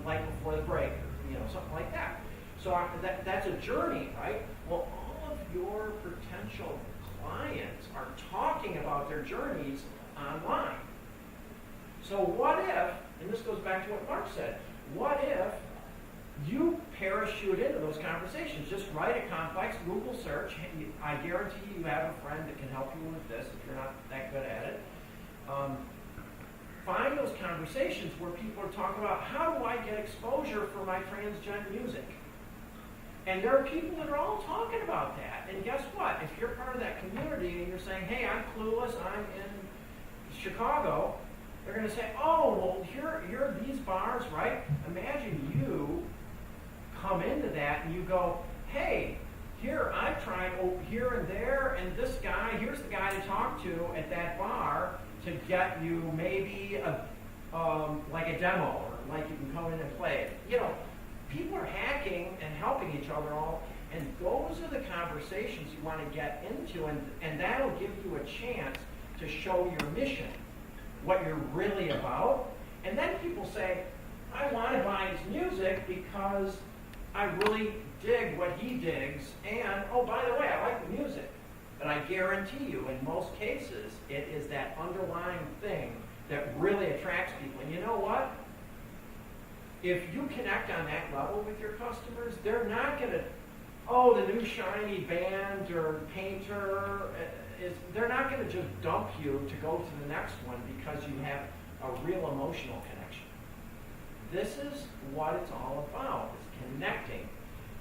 like before the break, or, you know, something like that. So that's a journey, right? Well, all of your potential clients are talking about their journeys online. So what if, and this goes back to what Mark said, what if you parachute into those conversations? Just write a complex Google search. I guarantee you have a friend that can help you with this if you're not that good at it. Find those conversations where people are talking about how do I get exposure for my transgen music? And there are people that are all talking about that. And guess what? If you're part of that community and you're saying, hey, I'm clueless, I'm in Chicago, they're going to say, oh, well, here are these bars, right? Imagine you come into that and you go, hey, here, I've tried here and there, and this guy, here's the guy to talk to at that bar to get you maybe like a demo, or like you can come in and play it. You know, people are hacking and helping each other all, and those are the conversations you want to get into, and that'll give you a chance to show your mission, what you're really about. And then people say, I want to buy his music because I really dig what he digs, and oh, by the way, I like the music. But I guarantee you, in most cases, it is that underlying thing that really attracts people. And you know what? If you connect on that level with your customers, they're not going to, oh, the new shiny band or painter, they're not going to just dump you to go to the next one because you have a real emotional connection. This is what it's all about, is connecting.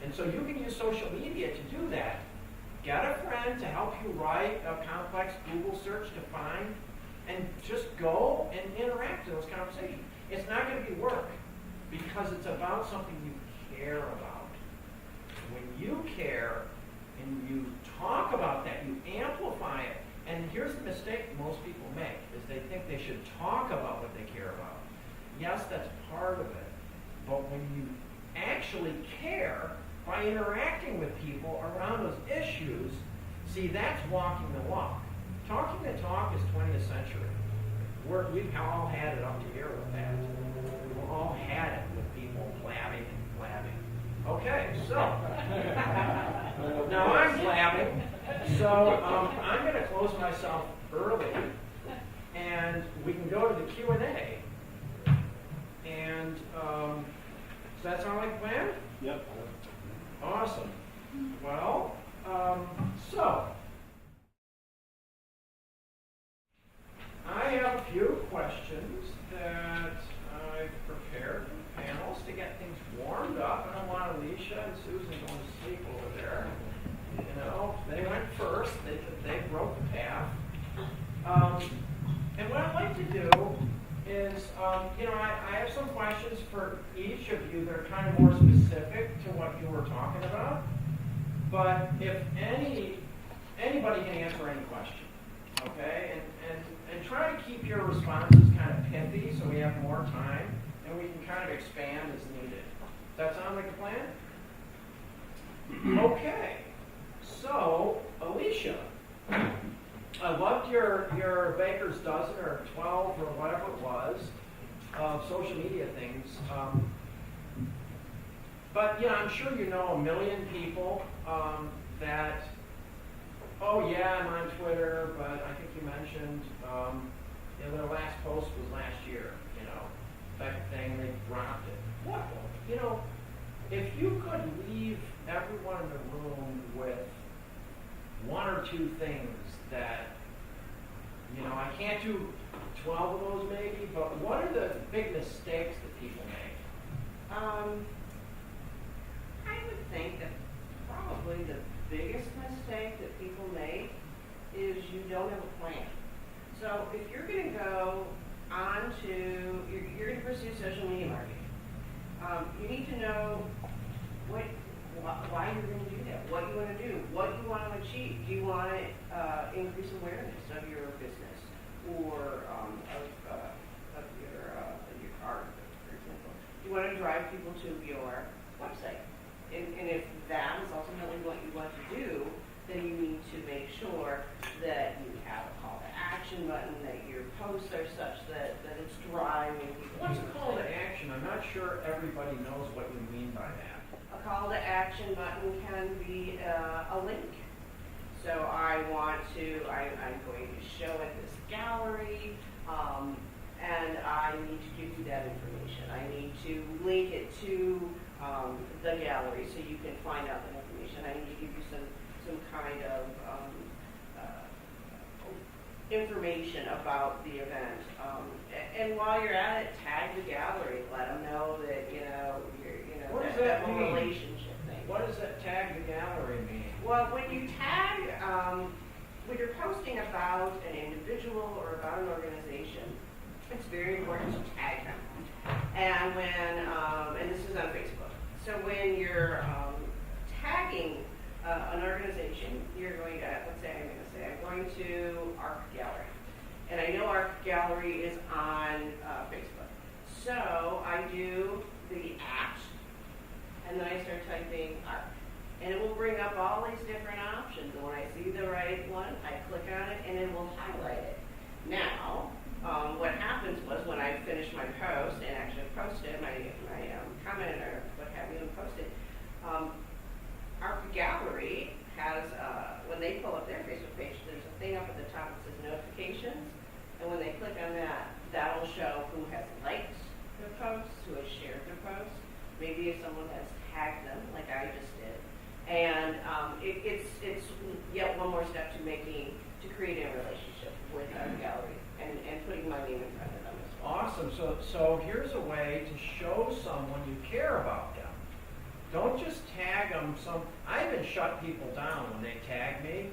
And so you can use social media to do that. Get a friend to help you write a complex Google search to find, and just go and interact in those conversations. It's not going to be work, because it's about something you care about. When you care and you talk about that, you amplify it. And here's the mistake most people make, is they think they should talk about what they care about. Yes, that's part of it. But when you actually care by interacting with people around those issues, see, that's walking the walk. Talking the talk is 20th century. We've all had it up to here with that. We've all had it with people blabbing and blabbing. Okay, so now I'm blabbing, so I'm going to close myself early, and we can go to the Q&A. And so that's all like planned? Yep. Awesome. Well, so I have a few questions that I've prepared for the panels to get things warmed up. I don't want Alicia and Susan going to sleep over there. You know, they went first. They broke the path. And what I'd like to do is, you know, I have some questions for each of you that are kind of more specific to what you were talking about. But if anybody can answer any question, okay? And try to keep your responses kind of pithy so we have more time and we can kind of expand as needed. Does that sound like a plan? Okay. So, Alicia, I loved your baker's dozen or 12 or whatever it was of social media things. But you know, I'm sure you know a million people that, oh yeah, I'm on Twitter, but I think you mentioned, you know, their last post was last year, you know, type of thing, they dropped it. What? You know, if you could leave everyone in the room with one or two things that, you know, I can't do 12 of those maybe, but what are the big mistakes that people make? I would think that probably the biggest mistake that people make is you don't have a plan. So if you're going to go on to, you're going to pursue social media marketing, you need to know why you're going to do that, what you want to do, what you want to achieve. Do you want to increase awareness of your business or of your art, for example? Do you want to drive people to your website. And if that is ultimately what you want to do, then you need to make sure that you have a call to action button, that your posts are such that it's driving people. What's to a the call to site. action? I'm not sure everybody knows what you mean by that. A call to action button can be a link. So I'm going to show at this gallery, and I need to give you that information. I need to link it to the gallery so you can find out that information. I need to give you some kind of information about the event. And while you're at it, tag the gallery. Let them know that What does that that whole mean? relationship thing. What does that tag the gallery mean? Well, when you tag, when you're posting about an individual or about an organization, it's very important to tag them. And and this is on Facebook. So when you're tagging an organization, you're going to, I'm going to Art Gallery. And I know Art Gallery is on Facebook. So I do the @ and then I start typing art. And it will bring up all these different options. And when I see the right one, I click on it and it will highlight it. Now, what happens was when I finished my post and actually posted my comment or what have you and posted, Art Gallery has, when they pull up their Facebook page, there's a thing up at the top that says notifications. And when they click on that, that'll show who has liked their posts, who has shared their posts. Maybe if someone has tagged them, like I just did. And it's yet one more step to creating a relationship with our gallery and putting my name in front of them as well. Awesome. So here's a way to show someone you care about them. Don't just tag them. I even shut people down when they tag me,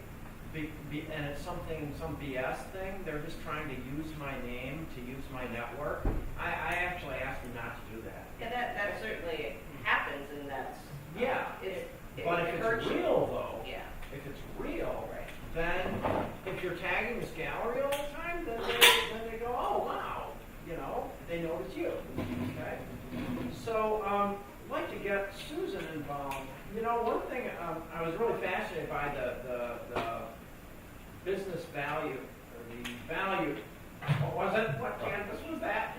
and it's some BS thing. They're just trying to use my name to use my network. I actually ask them not to do that. Yeah, that certainly happens, and that's But if it's real, though, yeah. if it's real, Right. then if you're tagging this gallery all the time, then they go, oh wow, they notice you. Okay. So I'd like to get Susan involved. One thing I was really fascinated by the business value, or the value. What was it? What canvas was that?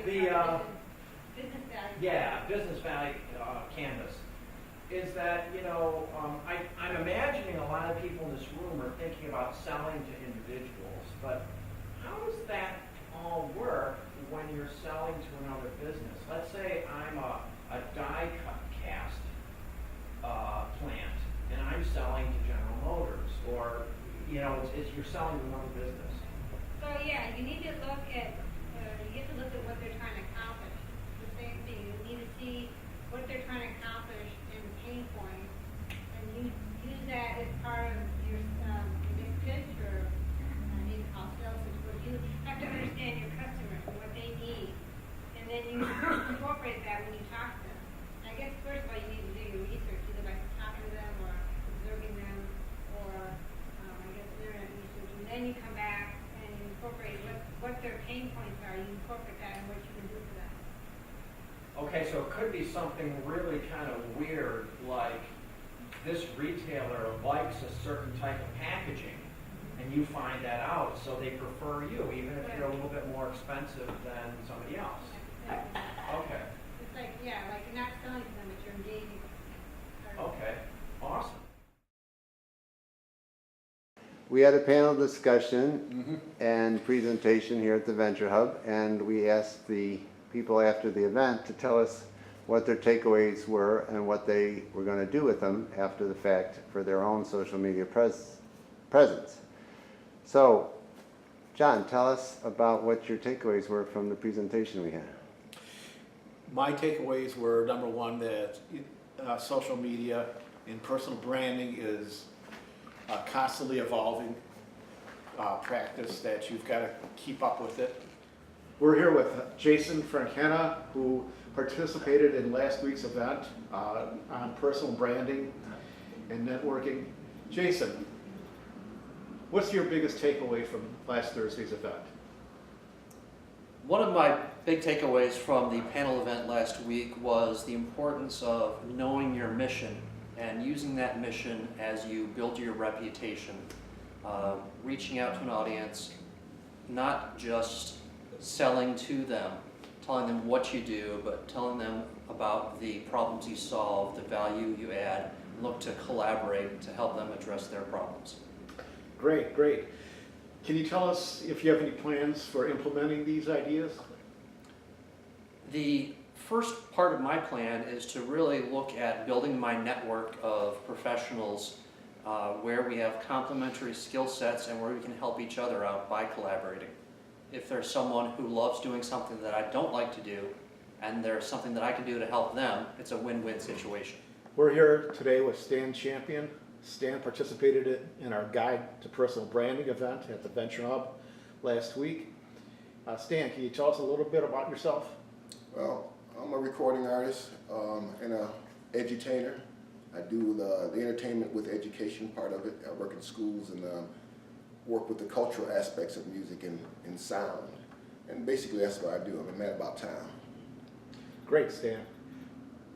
Business value. Yeah, business value canvas. Is that, I'm imagining a lot of people in this room are thinking about selling to individuals, but how does that all work when you're selling to another business? Let's say I'm a die cut cast plant, and I'm selling to General Motors, or, you're selling to another business. So yeah, you need to look at what they're trying to accomplish. The same thing. You need to see what they're trying to accomplish and the pain points, and you use that as part of your next pitch or maybe call sales pitch. Where you have to understand your customers and what they need, and then you incorporate that when you talk to them. I guess first of all you need to do your research, either by talking to them or observing them, or I guess internet research, and then you come back and you incorporate what their pain points are. You incorporate that and what you can do for them. Okay, so it could be something really kind of weird, like this retailer likes a certain type of packaging, and you find that out, so they prefer you, even if you're a little bit more expensive than somebody else. Okay. It's like, yeah, like you're not selling to them, but you're engaging with them. Okay. Awesome. We had a panel discussion and presentation here at the Venture Hub, and we asked the people after the event to tell us what their takeaways were and what they were going to do with them after the fact for their own social media presence. So, John, tell us about what your takeaways were from the presentation we had. My takeaways were, number one, that social media and personal branding is a constantly evolving practice that you've got to keep up with it. We're here with Jason Frankena, who participated in last week's event on personal branding and networking. Jason, what's your biggest takeaway from last Thursday's event? One of my big takeaways from the panel event last week was the importance of knowing your mission and using that mission as you build your reputation, reaching out to an audience, not just selling to them, telling them what you do, but telling them about the problems you solve, the value you add, and look to collaborate to help them address their problems. Great, great. Can you tell us if you have any plans for implementing these ideas? The first part of my plan is to really look at building my network of professionals where we have complementary skill sets and where we can help each other out by collaborating. If there's someone who loves doing something that I don't like to do, and there's something that I can do to help them, it's a win-win situation. We're here today with Stan Champion. Stan participated in our Guide to Personal Branding event at the Venture Hub last week. Stan, can you tell us a little bit about yourself? Well, I'm a recording artist and an edutainer. I do the entertainment with education part of it. I work in schools and work with the cultural aspects of music and sound. And basically that's what I do. I'm a man about town. Great, Stan.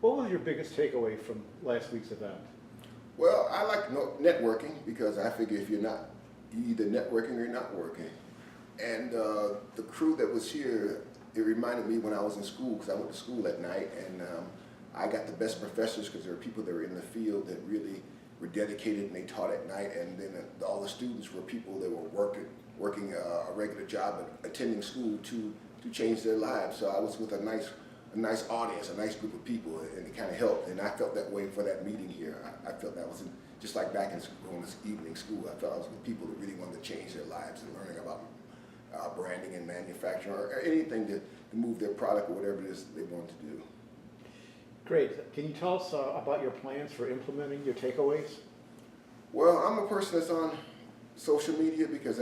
What was your biggest takeaway from last week's event? Well, I like networking because I figure if you're either networking or you're not working. And the crew that was here, it reminded me when I was in school, because I went to school at night, and I got the best professors because there were people that were in the field that really were dedicated and they taught at night, and then all the students were people that were working a regular job but attending school to change their lives. So I was with a nice audience, a nice group of people, and it kind of helped. And I felt that way for that meeting here. I felt that was just like back in school, on this evening school. I felt I was with people that really wanted to change their lives and learning about branding and manufacturing or anything to move their product or whatever it is they want to do. Great. Can you tell us about your plans for implementing your takeaways? Well, I'm a person that's on social media because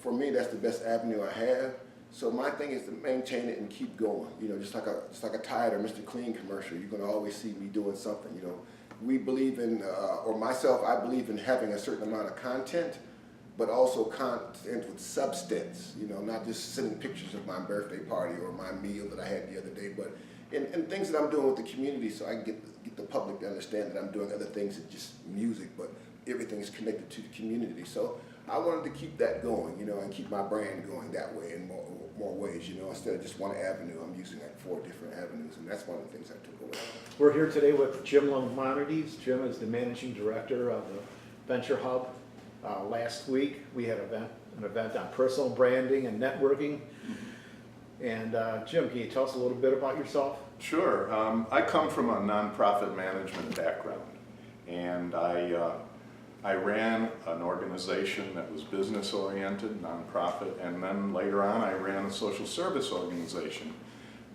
for me that's the best avenue I have. So my thing is to maintain it and keep going. You know, just like a Tide or Mr. Clean commercial, you're going to always see me doing something. You know, we believe in, or myself, I believe in having a certain amount of content, but also content with substance. You know, not just sending pictures of my birthday party or my meal that I had the other day, but and things that I'm doing with the community, so I can get the public to understand that I'm doing other things than just music, but everything is connected to the community. So I wanted to keep that going, you know, and keep my brand going that way in more ways, you know, instead of just one avenue. I'm using like 4 different avenues, and that's one of the things I took away. We're here today with Jim Lamonides. Jim is the managing director of the Venture Hub. Last week we had an event on personal branding and networking. And Jim, can you tell us a little bit about yourself? Sure. I come from a nonprofit management background, and I ran an organization that was business-oriented, nonprofit, and then later on I ran a social service organization,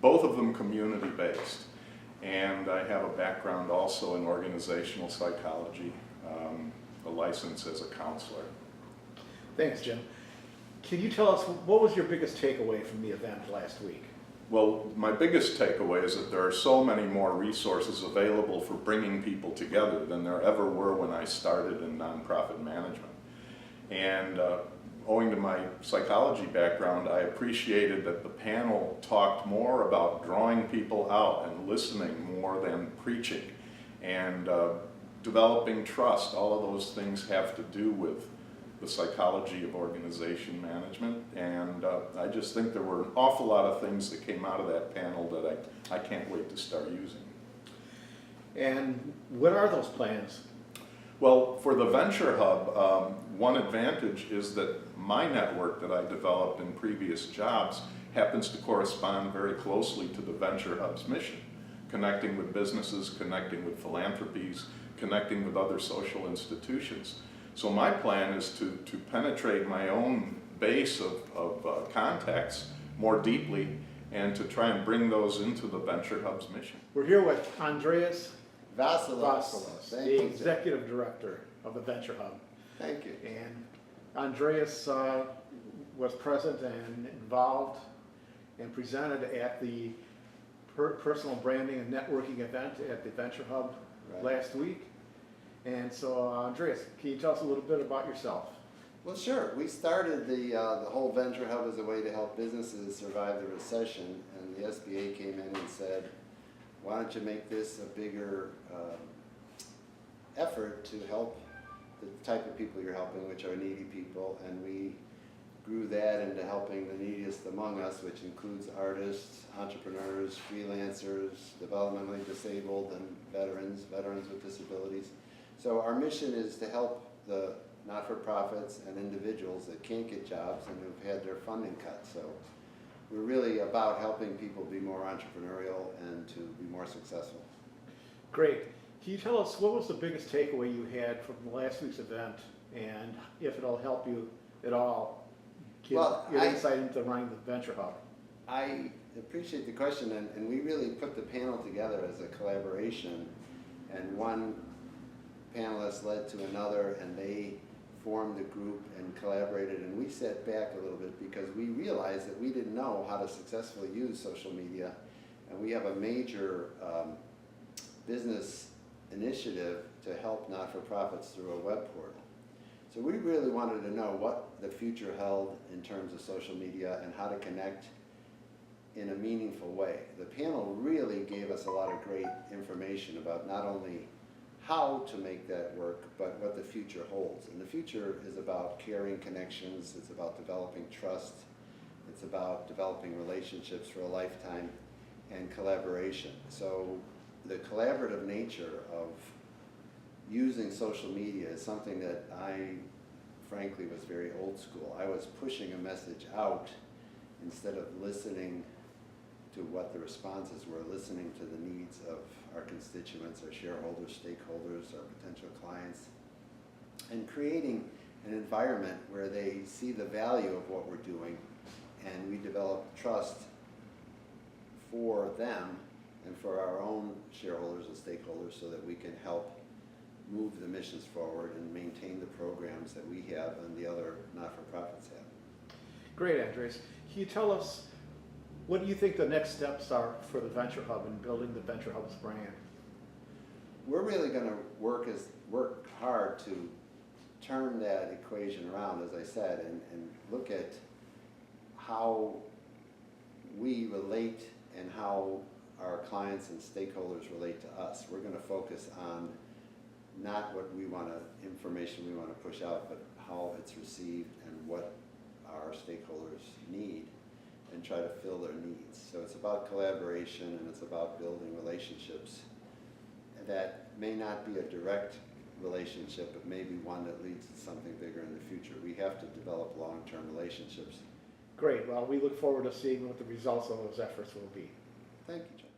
both of them community-based. And I have a background also in organizational psychology, a license as a counselor. Thanks, Jim. Can you tell us what was your biggest takeaway from the event last week? Well, my biggest takeaway is that there are so many more resources available for bringing people together than there ever were when I started in nonprofit management. And owing to my psychology background, I appreciated that the panel talked more about drawing people out and listening more than preaching, and developing trust. All of those things have to do with the psychology of organization management, and I just think there were an awful lot of things that came out of that panel that I can't wait to start using. And what are those plans? Well, for the Venture Hub, one advantage is that my network that I developed in previous jobs happens to correspond very closely to the Venture Hub's mission, connecting with businesses, connecting with philanthropies, connecting with other social institutions. So my plan is to penetrate my own base of contacts more deeply and to try and bring those into the Venture Hub's mission. We're here with Andreas Vassilis. Thank the you. executive director of the Venture Hub. Thank you. And Andreas was present and involved and presented at the personal branding and networking event at the Venture Hub last week. And so, Andreas, can you tell us a little bit about yourself? Well, sure. We started the whole Venture Hub as a way to help businesses survive the recession, and the SBA came in and said, why don't you make this a bigger effort to help the type of people you're helping, which are needy people, and we grew that into helping the neediest among us, which includes artists, entrepreneurs, freelancers, developmentally disabled, and veterans with disabilities. So our mission is to help the not-for-profits and individuals that can't get jobs and who've had their funding cut. So we're really about helping people be more entrepreneurial and to be more successful. Great. Can you tell us what was the biggest takeaway you had from last week's event, and if it'll help you at all get insight into running the Venture Hub? I appreciate the question, and we really put the panel together as a collaboration, and one panelist led to another, and they formed a group and collaborated, and we sat back a little bit because we realized that we didn't know how to successfully use social media, and we have a major business initiative to help not-for-profits through a web portal. So we really wanted to know what the future held in terms of social media and how to connect in a meaningful way. The panel really gave us a lot of great information about not only how to make that work, but what the future holds. And the future is about caring connections, it's about developing trust, it's about developing relationships for a lifetime, and collaboration. So the collaborative nature of using social media is something that I frankly was very old school. I was pushing a message out instead of listening to what the responses were, listening to the needs of our constituents, our shareholders, stakeholders, our potential clients, and creating an environment where they see the value of what we're doing, and we develop trust for them and for our own shareholders and stakeholders so that we can help move the missions forward and maintain the programs that we have and the other not-for-profits have. Great, Andres. Can you tell us, what do you think the next steps are for the Venture Hub and building the Venture Hub's brand? We're really going to work hard to turn that equation around, as I said, and look at how we relate and how our clients and stakeholders relate to us. We're going to focus on not what information we want to push out, but how it's received and what our stakeholders need, and try to fill their needs. So it's about collaboration, and it's about building relationships that may not be a direct relationship, but maybe one that leads to something bigger in the future. We have to develop long-term relationships. Great. Well, we look forward to seeing what the results of those efforts will be. Thank you, John.